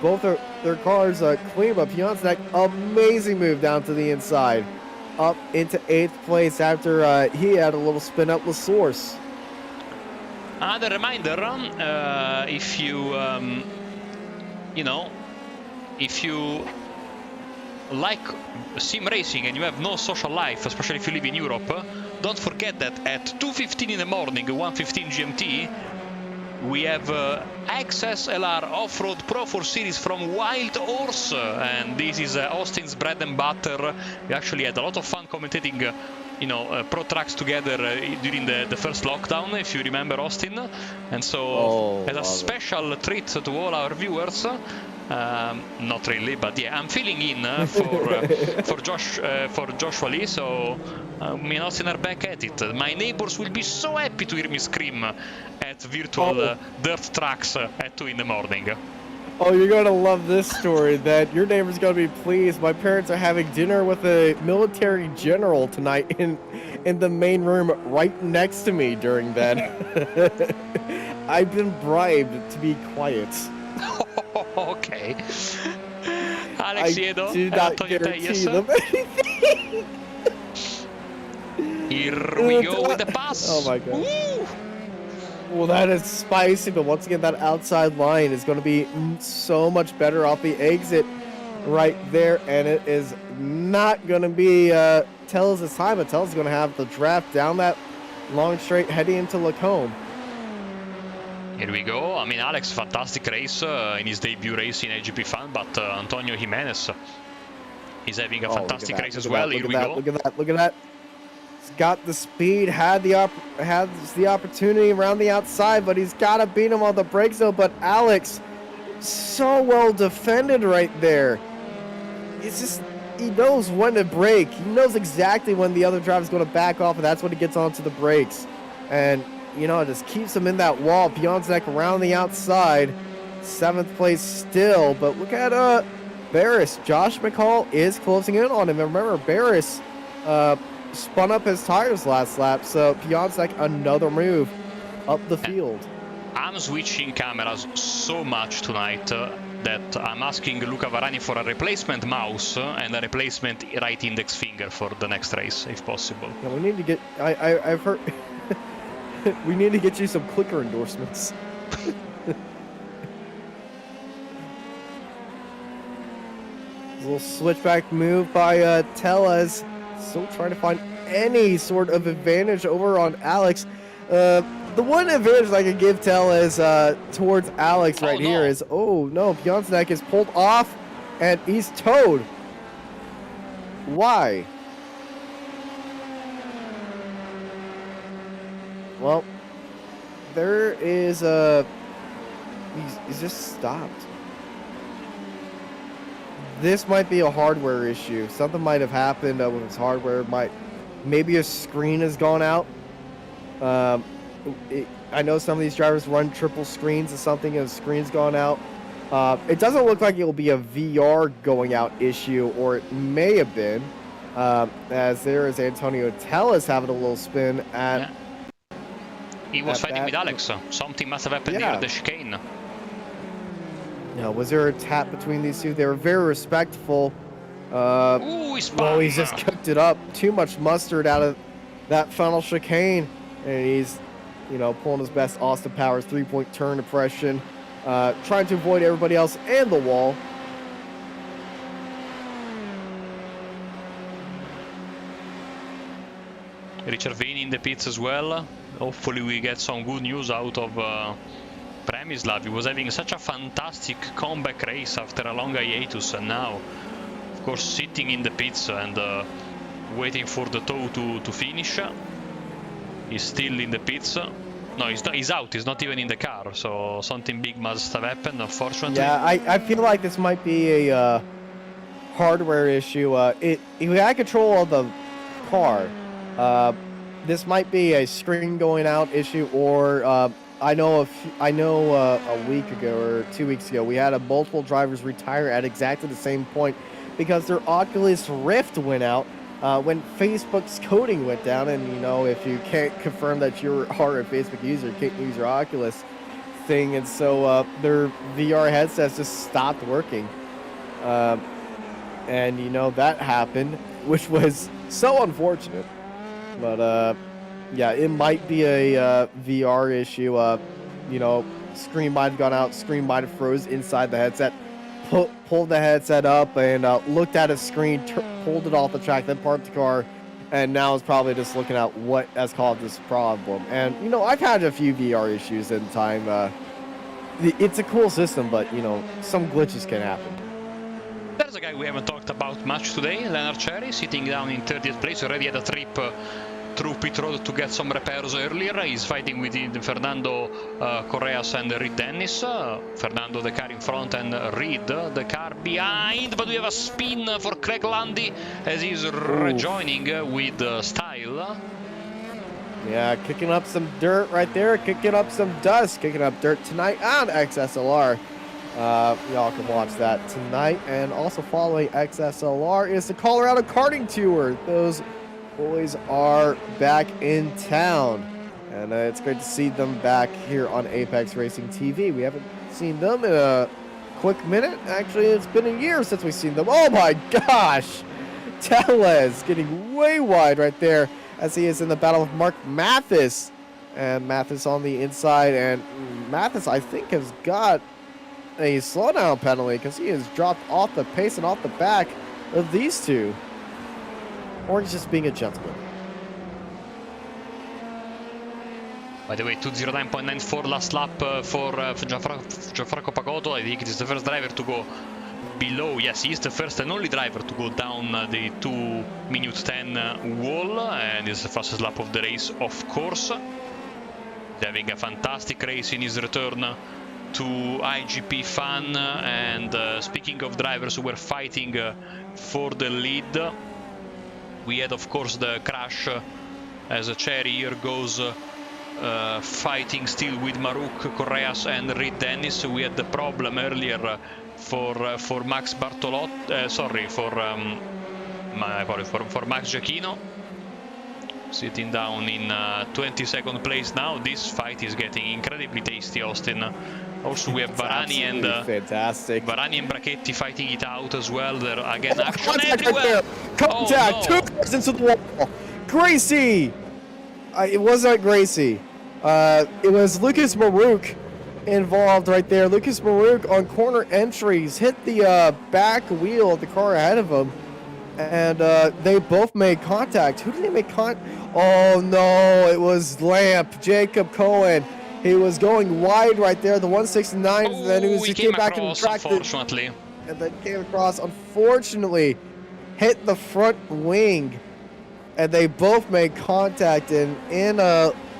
both their cars clean. But Pieniążek, amazing move down to the inside, up into 8th place after he had a little spin up with Source. Another reminder: if you you know, if you like sim racing and you have no social life, especially if you live in Europe, don't forget that at 2:15 in the morning, 1:15 GMT, we have XSLR Off-Road Pro 4 Series from Wild Horse, and this is Austin's bread and butter. We actually had a lot of fun commentating pro tracks together during the first lockdown, if you remember, Austin. And so as a special treat to all our viewers, not really, but yeah, I'm filling in for Joshua Lee. So me and Austin are back at it. My neighbors will be so happy to hear me scream at virtual dirt tracks at 2 in the morning. Oh, you're going to love this story, that your neighbor's going to be pleased. My parents are having dinner with a military general tonight in the main room right next to me during that. I've been bribed to be quiet. Okay. Alex Iedo, I do not guarantee them anything. Here we go with the pass. Oh my god. Woo! Well, that is spicy, but once again, that outside line is going to be so much better off the exit right there, and it is not going to be Tellez' time, but Tellez is going to have the draft down that long straight heading into Lacombe. Here we go. I mean, Alex, fantastic race in his debut race in iGPFun, but Antonio Jimenez is having a fantastic race as well. Here we go. Look at that! Look at that! He's got the speed, has the opportunity around the outside, but he's got to beat him on the brakes though. But Alex, so well defended right there. It's just, he knows when to brake. He knows exactly when the other driver's going to back off, and that's when he gets onto the brakes. And it just keeps him in that wall. Piontek around the outside, 7th place still. But look at Barris. Josh McCall is closing in on him. And remember, Barris spun up his tires last lap, so Piontek another move up the field. I'm switching cameras so much tonight that I'm asking Luca Varani for a replacement mouse and a replacement right index finger for the next race, if possible. Yeah, we need to get. I've heard. We need to get you some clicker endorsements. A little switchback move by Tellez. Still trying to find any sort of advantage over on Alex. The one advantage I can give Tellez towards Alex here is, Piontek is pulled off and he's towed. Why? Well, there is he's just stopped. This might be a hardware issue. Something might have happened with his hardware. Maybe a screen has gone out. I know some of these drivers run triple screens or something, and the screen's gone out. It doesn't look like it will be a VR going out issue, or it may have been, as there is Antonio Tellez having a little spin at. Yeah. He was fighting with Alex. Something must have happened near the chicane. Now, was there a tap between these two? They were very respectful. Ooh, he's just cooked it up. Too much mustard out of that final chicane. And he's, pulling his best Austin Powers 3-point turn depression. Trying to avoid everybody else and the wall. Richard Vini in the pits as well. Hopefully we get some good news out of Premislav. He was having such a fantastic comeback race after a long hiatus, and now, of course, sitting in the pits and waiting for the tow to finish. He's still in the pits. No, he's out. He's not even in the car. So something big must have happened, unfortunately. Yeah, I feel like this might be a hardware issue. He had control of the car. This might be a screen going out issue, or I know a week ago or 2 weeks ago we had multiple drivers retire at exactly the same point because their Oculus Rift went out when Facebook's coding went down, and if you can't confirm that you are a Facebook user, you can't use your Oculus thing, and so their VR headsets just stopped working, and that happened, which was so unfortunate. But yeah, it might be a VR issue. Screen might have gone out, screen might have froze inside the headset. Pulled the headset up and looked at a screen, pulled it off the track, then parked the car, and now is probably just looking at what has caused this problem. And, you know, I've had a few VR issues in time. It's a cool system, but, you know, some glitches can happen. There's a guy we haven't talked about much today, Leonard Cherry, sitting down in 30th place, already had a trip through pit road to get some repairs earlier. He's fighting with Fernando Correas and Reed Dennis. Fernando the car in front and Reed the car behind, but we have a spin for Craig Landy as he's rejoining with style. Yeah, kicking up some dirt right there, kicking up some dust, kicking up dirt tonight on XSLR. Y'all can watch that tonight. And also following XSLR is the Colorado Karting Tour. Those boys are back in town, and it's great to see them back here on Apex Racing TV. We haven't seen them in a quick minute. Actually, it's been a year since we've seen them. Oh my gosh! Tellez getting way wide right there as he is in the battle with Mark Mathis. And Mathis on the inside, and Mathis, I think, has got a slowdown penalty because he has dropped off the pace and off the back of these two. Or he's just being a gentleman. By the way, 209.94 last lap for Gianfranco Pagotto. I think it is the first driver to go below. Yes, he is the first and only driver to go down the 2:10 wall, and is the fastest lap of the race, of course. He's having a fantastic race in his return to IGP Fun. And speaking of drivers who were fighting for the lead, we had, of course, the crash as a Cherry here goes fighting still with Maruk Correas and Reed Dennis. We had the problem earlier for Max Bartolot, sorry, for Max Giacchino, sitting down in 22nd place now. This fight is getting incredibly tasty, Austin. Also, we have Varani and fantastic. Varani and Brachetti fighting it out as well. There again, action Contact everywhere. Right there. Contact. Oh, no. 2 cars into the wall. Gracie. It wasn't Gracie. It was Lucas Maruk involved right there. Lucas Maruk on corner entries hit the back wheel of the car ahead of him, and they both made contact. Who did they make contact? Oh no, it was Lamp, Jacob Cohen. He was going wide right there, the 169, and then he came back and tracked unfortunately. And then came across, unfortunately, hit the front wing, and they both made contact in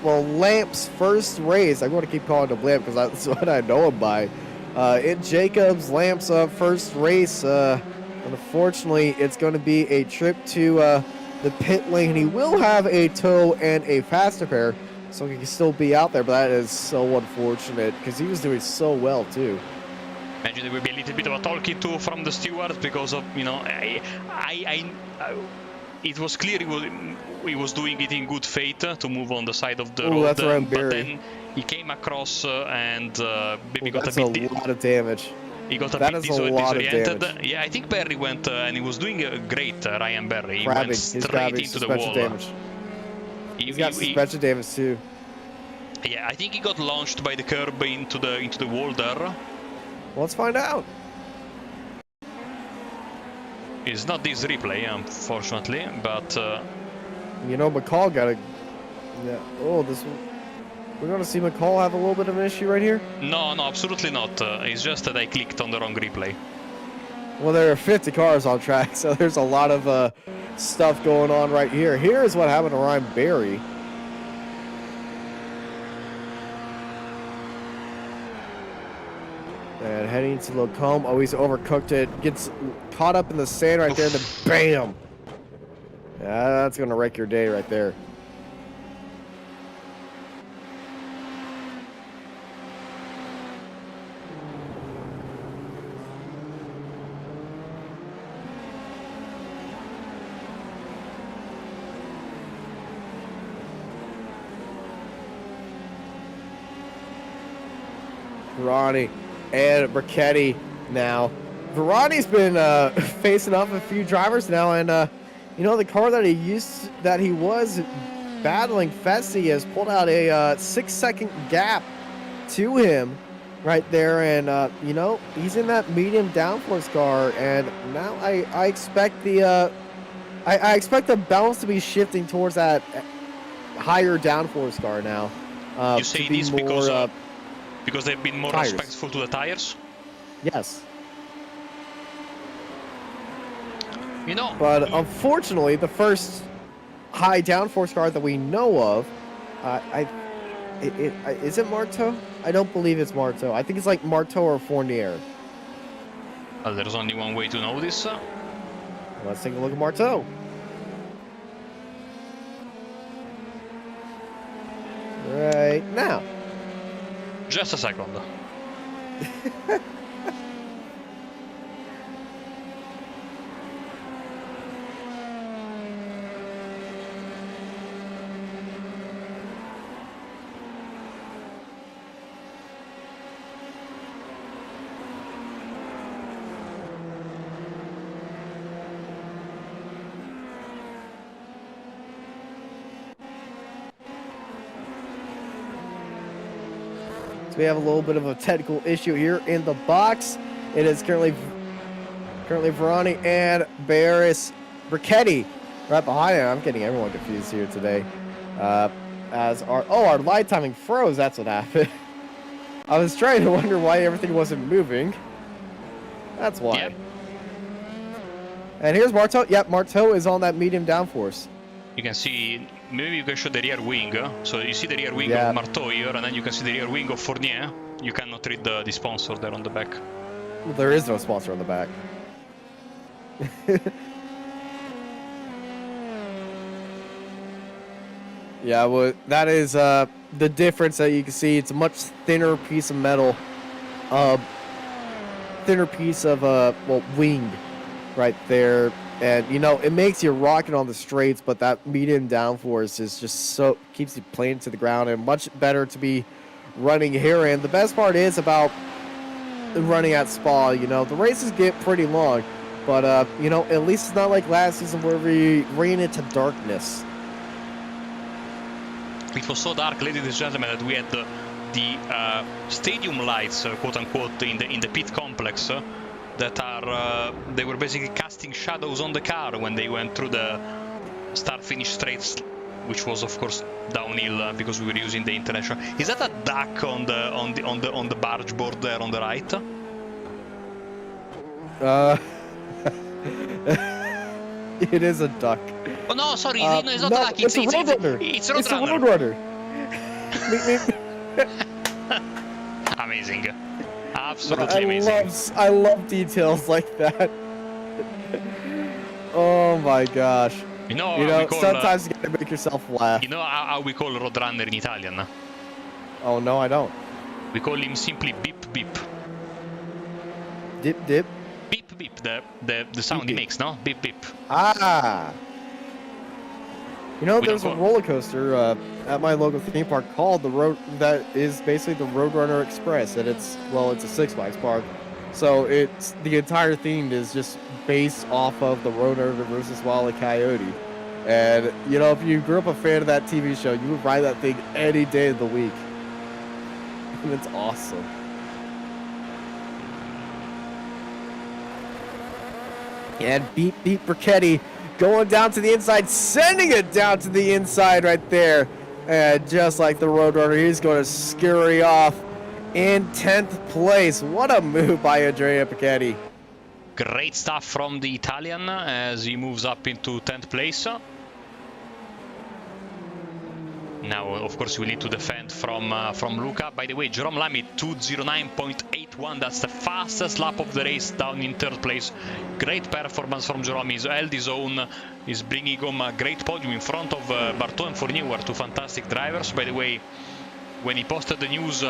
Lamp's first race. I'm going to keep calling him Lamp because that's what I know him by. In Lamp's first race, unfortunately, it's going to be a trip to the pit lane. He will have a tow and a fast repair, so he can still be out there, but that is so unfortunate because he was doing so well too. Imagine there will be a little bit of a talking to from the stewards because of, you know, it was clear he was doing it in good faith to move on the side of the road. That's but then he came across and maybe got a bit. That's a lot of damage. He got a bit disoriented. Yeah, I think Berry went and he was doing great. Ryan Berry. He went straight into the wall. Damage. He's got suspension damage too. Yeah, I think he got launched by the curb into the wall there. Well, let's find out. It's not this replay, unfortunately, but you know, McCall got a. Yeah. Oh, this one. We're gonna see McCall have a little bit of an issue right here. No, absolutely not. It's just that I clicked on the wrong replay. Well, there are 50 cars on track, so there's a lot of stuff going on right here. Here's what happened to Ryan Berry. And heading to Lacombe. Oh, he's overcooked it. Gets caught up in the sand right there, and then bam! Yeah, that's gonna wreck your day right there. Verani and Brachetti now. Verani's been facing off a few drivers now, and you know, the car that he was battling, Fessy, has pulled out a 6-second gap to him right there, and you know, he's in that medium downforce car, and now I expect the I expect the balance to be shifting towards that higher downforce car now. You say to be this more, because they've been more tires. respectful to the tires? Yes. You know, but unfortunately, the first high downforce car that we know of, is it Marteau? I don't believe it's Marteau. I think it's like Marteau or Fournier. Well, there's only one way to know this. Let's take a look at Marteau. Right now. Just a second. So we have a little bit of a technical issue here in the box. It is currently Verani and VRS Brichetti right behind it. I'm getting everyone confused here today. As our light timing froze. That's what happened. I was trying to wonder why everything wasn't moving. That's why. Yep. And here's Marteau. Yep, Marteau is on that medium downforce. You can see, maybe you can show the rear wing. So you see the rear wing of Marteau here, and then you can see the rear wing of Fournier. You cannot read the sponsor there on the back. Well, there is no sponsor on the back. Yeah, well, that is the difference that you can see. It's a much thinner piece of metal, thinner piece of wing right there. And, you know, it makes you rocket on the straights, but that medium downforce is just so, keeps you playing to the ground, and much better to be running here. And the best part is about running at Spa, you know, the races get pretty long, but, you know, at least it's not like last season where we ran into darkness. It was so dark, ladies and gentlemen, that we had the stadium lights, quote unquote, in the pit complex. That are, they were basically casting shadows on the car when they went through the start-finish straights, which was of course downhill because we were using the international. Is that a duck on the barge board there on the right? It is a duck. Oh no, sorry, no, it's not a duck. It's a roadrunner. It's a roadrunner. Amazing. Absolutely amazing. I love details like that. Oh my gosh. You know sometimes you gotta make yourself laugh. You know how we call roadrunner in Italian? Oh no, I don't. We call him simply beep beep. Dip dip. Beep beep. The sound he makes, no? Beep beep. Ah. You know, there's a roller coaster at my local theme park called that is basically the Roadrunner Express, and it's a Six Flags park. So it's the entire theme is just based off of the Roadrunner versus Wile E. Coyote. And you know, if you grew up a fan of that TV show, you would ride that thing any day of the week. And it's awesome. And beep beep Brichetti going down to the inside, sending it down to the inside right there. And just like the Roadrunner, he's going to scurry off in 10th place. What a move by Andrea Brichetti. Great stuff from the Italian as he moves up into 10th place. Now, of course, we need to defend from Luca. By the way, Jerome Lamy 209.81. That's the fastest lap of the race, down in 3rd place. Great performance from Jerome. He's held his own. He's bringing home a great podium in front of Bartol and Fournier, who are two fantastic drivers. By the way, when he posted the news,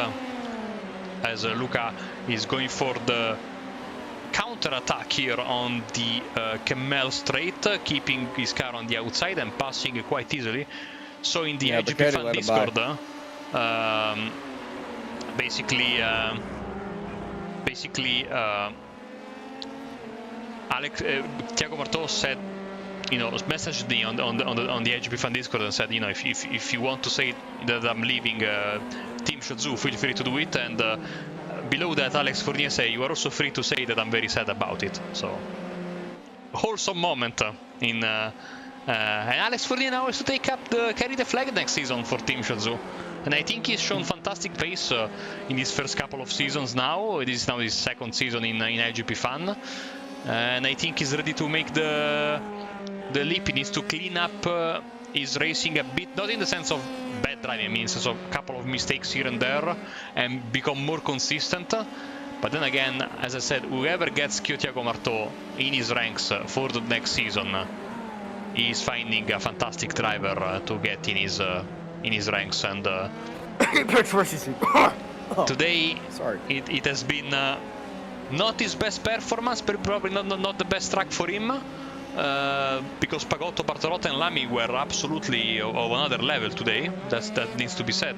as Luca is going for the counter-attack here on the Kemmel Straight, keeping his car on the outside and passing quite easily. So in the iGPFun Discord, basically, Thiago Marteau said, you know, messaged me on the iGPFun Discord and said, you know, if you want to say that I'm leaving Team Shazoo, feel free to do it. And below that, Alex Fournier say, you are also free to say that I'm very sad about it. So wholesome moment. in. And Alex Forlini now is to carry the flag next season for Team Shazoo. And I think he's shown fantastic pace in his first couple of seasons now. It is now his second season in iGPFun. And I think he's ready to make the leap. He needs to clean up his racing a bit, not in the sense of bad driving, I mean, in the sense of a couple of mistakes here and there, and become more consistent. But then again, as I said, whoever gets Thiago Marteau in his ranks for the next season, he's finding a fantastic driver to get in his ranks. And today, it has been not his best performance, but probably not the best track for him, because Pagotto, Bartolotta and Lamy were absolutely of another level today. That needs to be said.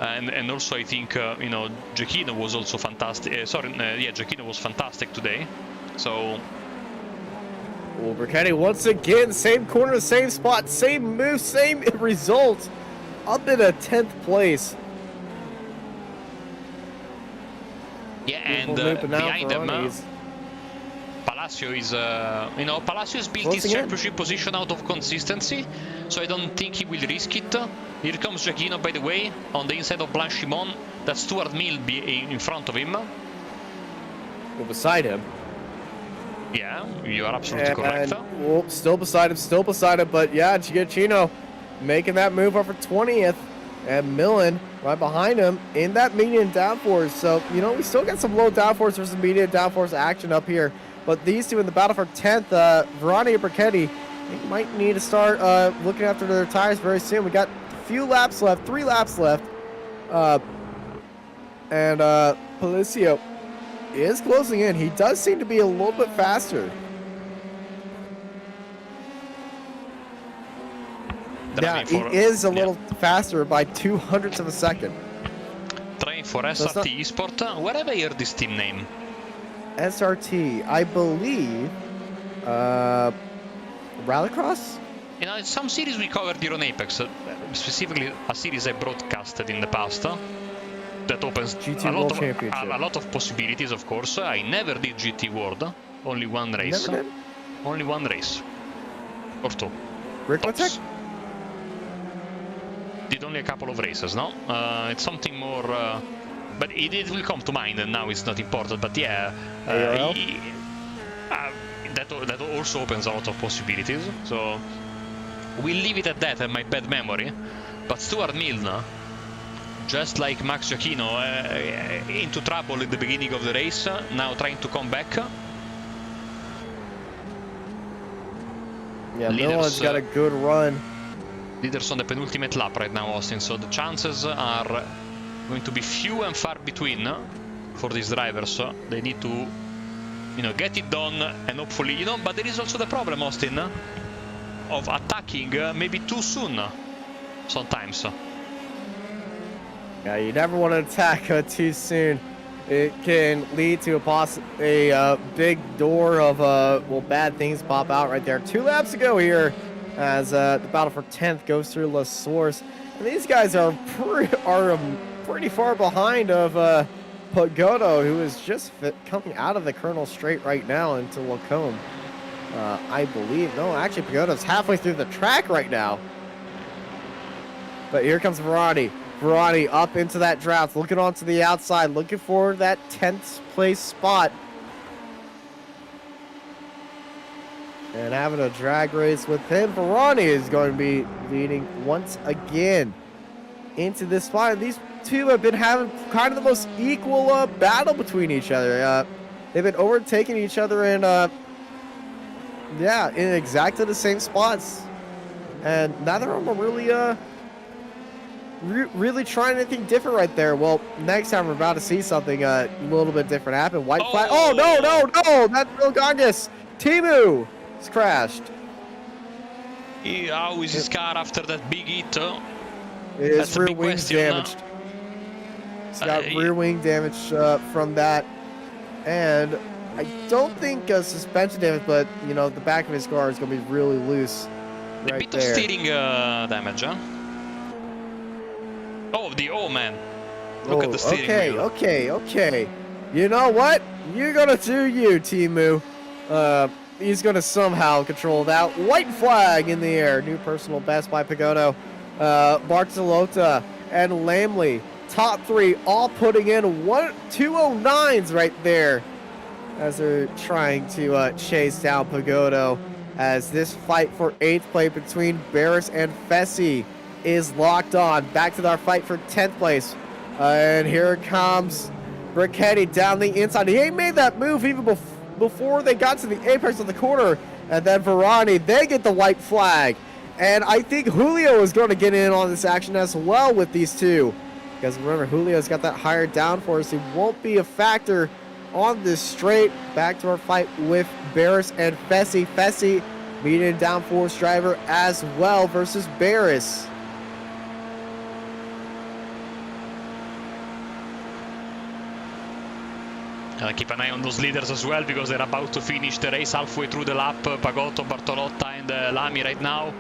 And also I think you know, Giacchino was also fantastic. Giacchino was fantastic today. So. Well, Brichetti once again, same corner, same spot, same move, same result, up in a 10th place. Yeah, and behind them, Palacio is, you know, Palacio has built his championship position out of consistency, so I don't think he will risk it. Here comes Giacchino, by the way, on the inside of Blanchimon. That's Stuart Mill in front of him. Well, beside him. Yeah, you are absolutely correct. Well, still beside him, but yeah, Giacchino making that move up for 20th, and Millen right behind him in that medium downforce. So, you know, we still got some low downforce versus medium downforce action up here, but these two in the battle for 10th, Verani and Brichetti, they might need to start looking after their tires very soon. We got a few laps left, 3 laps left, and Palacio is closing in. He does seem to be a little bit faster. Yeah, he is a little faster by 0.02 of a second. Trying for SRT Esports. Where have I heard this team name? SRT, I believe. Rallycross? You know, in some series we covered here on Apex, specifically a series I broadcasted in the past. That opens a lot of possibilities, of course. I never did GT World. Only one race. Only one race. Or 2. Rick Did only a couple of races, no? It's something more... but it will come to mind, and now it's not important. But yeah, that also opens a lot of possibilities. So we'll leave it at that, and my bad memory. But Stuart Milne, just like Max Giacchino, into trouble at the beginning of the race, now trying to come back. Yeah, Milne's got a good run. Leaders on the penultimate lap right now, Austin, so the chances are going to be few and far between for these drivers. They need to, you know, get it done, and hopefully, you know, but there is also the problem, Austin, of attacking maybe too soon sometimes. Yeah, you never want to attack too soon. It can lead to a big door of well, bad things pop out right there. 2 laps to go here as the battle for 10th goes through La Source, and these guys are pretty far behind of Pagotto, who is just coming out of the Colonel Straight right now into Lacombe. I believe. No, actually, Pagotto's halfway through the track right now. But here comes Verani. Verani up into that draft, looking onto the outside, looking for that 10th place spot. And having a drag race with him. Verani is going to be leading once again into this spot. And these two have been having kind of the most equal battle between each other. They've been overtaking each other in, yeah, in exactly the same spots. And neither of them are really, really trying anything different right there. Well, next time we're about to see something a little bit different happen. White flag. Oh, no. That's Bill Gongas. Timu has crashed. How is his car after that big hit? His rear wing's damaged. He's got rear wing damage from that. And I don't think suspension damage, but, you know, the back of his car is going to be really loose right a bit there. Of steering damage, huh? Oh, man. Look at the steering wheel. Okay. You know what? You're going to do you, Timu. he's going to somehow control that. White flag in the air. New personal best by Pagotto. Bartolota and Lamley, top 3, all putting in 209s right there as they're trying to chase down Pagotto, as this fight for 8th place between Barris and Fessy is locked on. Back to our fight for 10th place. And here comes Brichetti down the inside. He ain't made that move even before they got to the apex of the corner. And then Varani, they get the white flag. And I think Julio is going to get in on this action as well with these two. Because remember, Julio's got that higher downforce. He won't be a factor on this straight. Back to our fight with Barris and Fessy. Fessy, medium downforce driver as well versus Barris. Keep an eye on those leaders as well, because they're about to finish the race halfway through the lap. Pagotto, Bartolotta and Lamy right now.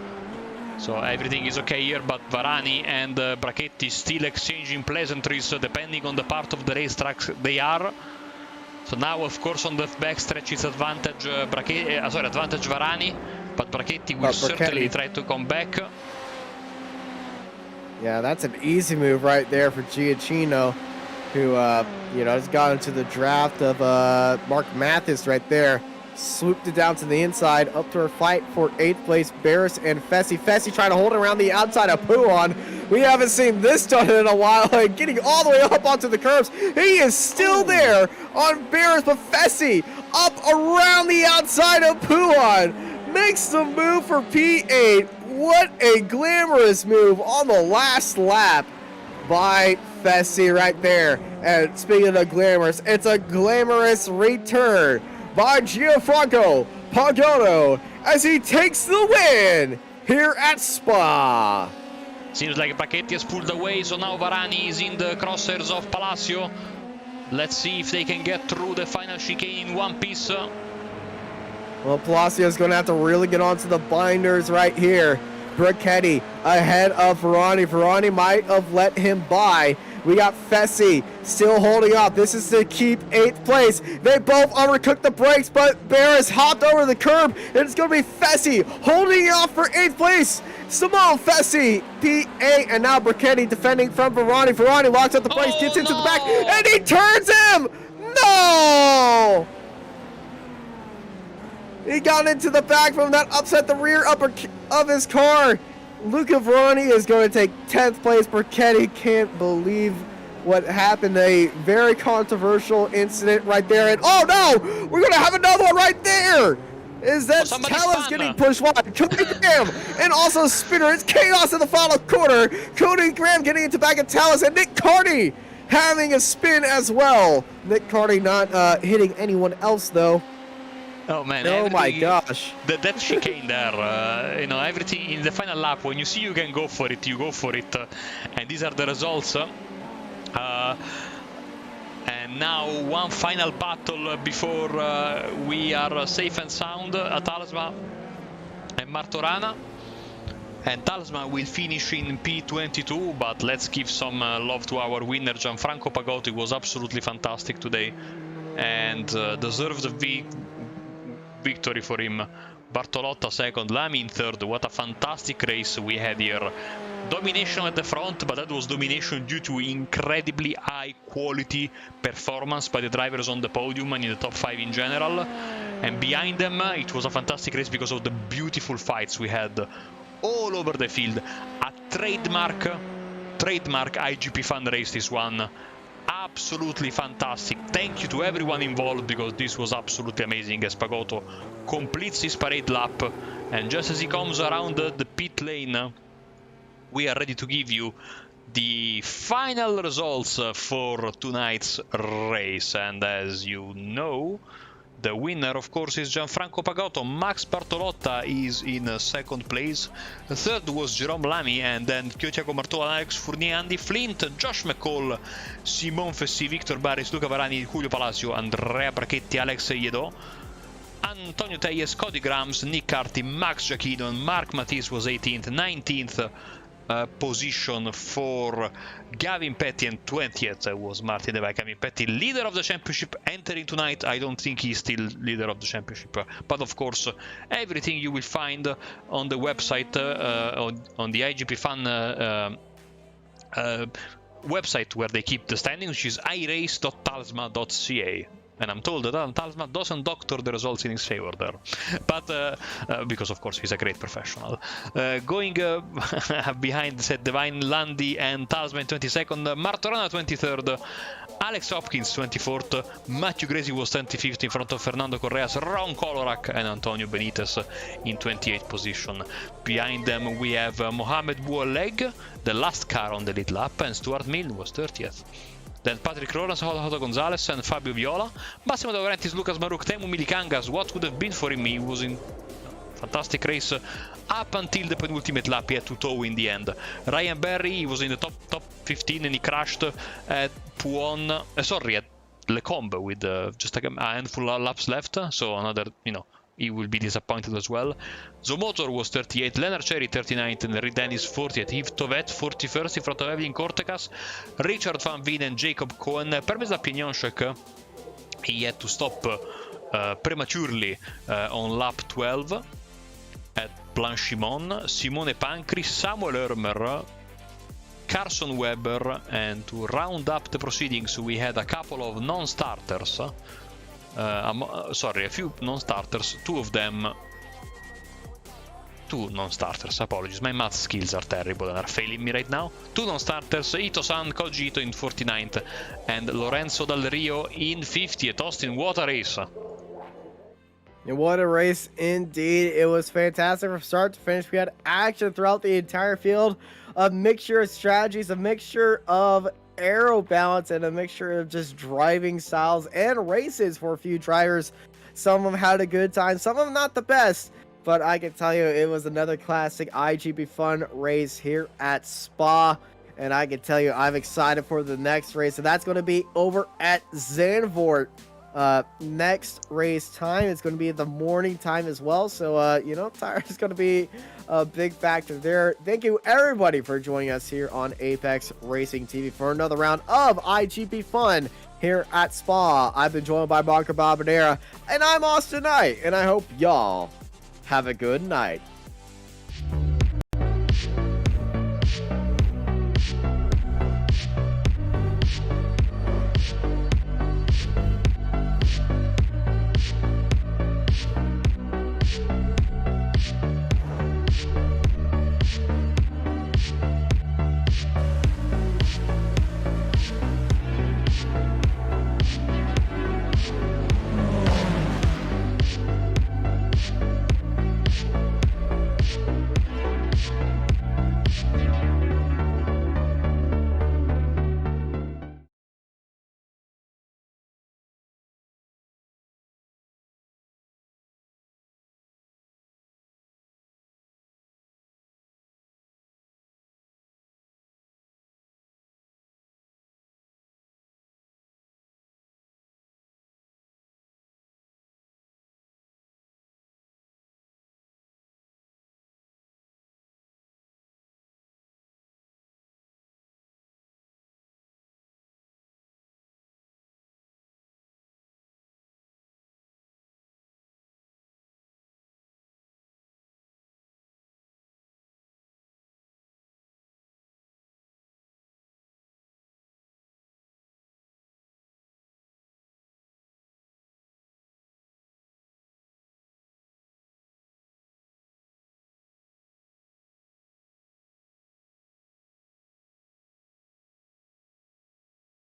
So everything is okay here, but Varani and Brachetti still exchanging pleasantries depending on the part of the racetrack they are. So now, of course, on the backstretch it's advantage advantage Varani, but Brachetti will certainly try to come back. Yeah, that's an easy move right there for Giacchino, who has gone into the draft of Mark Mathis right there. Swooped it down to the inside, up to her fight for 8th place, Barris and Fessy. Fessy trying to hold it around the outside of Pouon. We haven't seen this done in a while, and getting all the way up onto the curbs. He is still there on Barris, but Fessy up around the outside of Pouon. Makes the move for P8. What a glamorous move on the last lap by Fessy right there. And speaking of glamorous, it's a glamorous return by Gianfranco Pagotto as he takes the win here at Spa. Seems like Brachetti has pulled away, so now Varani is in the crosshairs of Palacio. Let's see if they can get through the final chicane in one piece. Well, Palacio's going to have to really get onto the binders right here. Brachetti ahead of Varani. Varani might have let him by. We got Fessy still holding up. This is to keep 8th place. They both undercooked the brakes, but Barris hopped over the curb, and it's going to be Fessy holding off for 8th place. Simone Fessy, P8, and now Brachetti defending from Varani. Varani locks up the brakes, gets into the back, and he turns him! No! He got into the back from that, upset the rear upper of his car. Luca Varani is going to take 10th place. Brachetti can't believe what happened. A very controversial incident right there. And oh no, we're going to have another one right there. Is that Talon's getting pushed wide. Cody Graham and also Spinner. It's chaos in the final quarter. Cody Graham getting into back of Talon, and Nick Carney having a spin as well. Nick Carney not hitting anyone else though. Oh man! Oh my gosh! That chicane there, everything in the final lap. When you see you can go for it, you go for it, and these are the results. And now one final battle before we are safe and sound at Talisman and Martorana. And Talisman will finish in P22, but let's give some love to our winner, Gianfranco Pagotto. It was absolutely fantastic today, and deserved the victory for him. Bartolotta second, Lamy in third. What a fantastic race we had here. Domination at the front, but that was domination due to incredibly high quality performance by the drivers on the podium and in the top 5 in general. And behind them, it was a fantastic race because of the beautiful fights we had all over the field. A trademark iGPFun race, this one. Absolutely fantastic. Thank you to everyone involved, because this was absolutely amazing as Pagotto completes his parade lap. And just as he comes around the pit lane, we are ready to give you the final results for tonight's race. And as you know, the winner, of course, is Gianfranco Pagotto. Max Bartolotta is in second place. The third was Jerome Lamy, and then Thiago Martola, Alex Fournier, Andy Flint, Josh McCall, Simone Fessy, Victor Barris, Luca Varani, Julio Palacio, Andrea Brachetti, Alex Yedo, Antonio Teyes, Cody Grams, Nick Carty, Max Giacchino, and Mark Matisse was 18th, 19th. position for Gavin Petty, and 20th was Martin De Vac. Gavin Petty, leader of the championship, entering tonight. I don't think he's still leader of the championship, but of course, everything you will find on the website, on the iGPFun website where they keep the standings, which is irace.talsma.ca. And I'm told that Talsma doesn't doctor the results in his favor there. But, because of course he's a great professional. Going behind said Divine Landi and Talsma in 22nd, Martorana 23rd, Alex Hopkins 24th, Matthew Gracie was 25th in front of Fernando Correas, Ron Kolorak and Antonio Benitez in 28th position. Behind them we have Mohamed Boualeg, the last car on the lead lap, and Stuart Milne was 30th. Then Patrick Lawrence, Joto Gonzalez and Fabio Viola. Massimo De Laurentiis, Lucas Maruk, Temu Milikangas. What would have been for him? He was in fantastic race up until the penultimate lap. He had to tow in the end. Ryan Berry, he was in the top 15 and he crashed at at Lecombe with just a handful of laps left. So another, he will be disappointed as well. Zomotor was 38th, Leonard Cherry 39th, and Reed Dennis 40th. Yves Tovet 41st in front of Evelyn Cortecas, Richard Van Veen and Jacob Cohen. Permeza Pignonchek, he had to stop prematurely on lap 12 at Blanchimont. Simone Pancri, Samuel Ermer, Carson Weber, and to round up the proceedings we had a couple of non-starters. A few non-starters, two non-starters, apologies, my math skills are terrible and are failing me right now. Two non-starters, Ito-san, Koji Ito in 49th, and Lorenzo Dal Rio in 50th. Austin, what a race! And what a race indeed. It was fantastic from start to finish. We had action throughout the entire field, a mixture of strategies, a mixture of aero balance, and a mixture of just driving styles and races for a few drivers. Some of them had a good time, some of them not the best, but I can tell you it was another classic iGP Fun race here at Spa, and I can tell you I'm excited for the next race, and that's going to be over at Zandvoort. Next race time, it's going to be the morning time as well, so tire is going to be a big factor there. Thank you everybody for joining us here on Apex Racing TV for another round of iGP Fun here at Spa. I've been joined by Marco Barbadera, and I'm Austin Knight, and I hope y'all have a good night.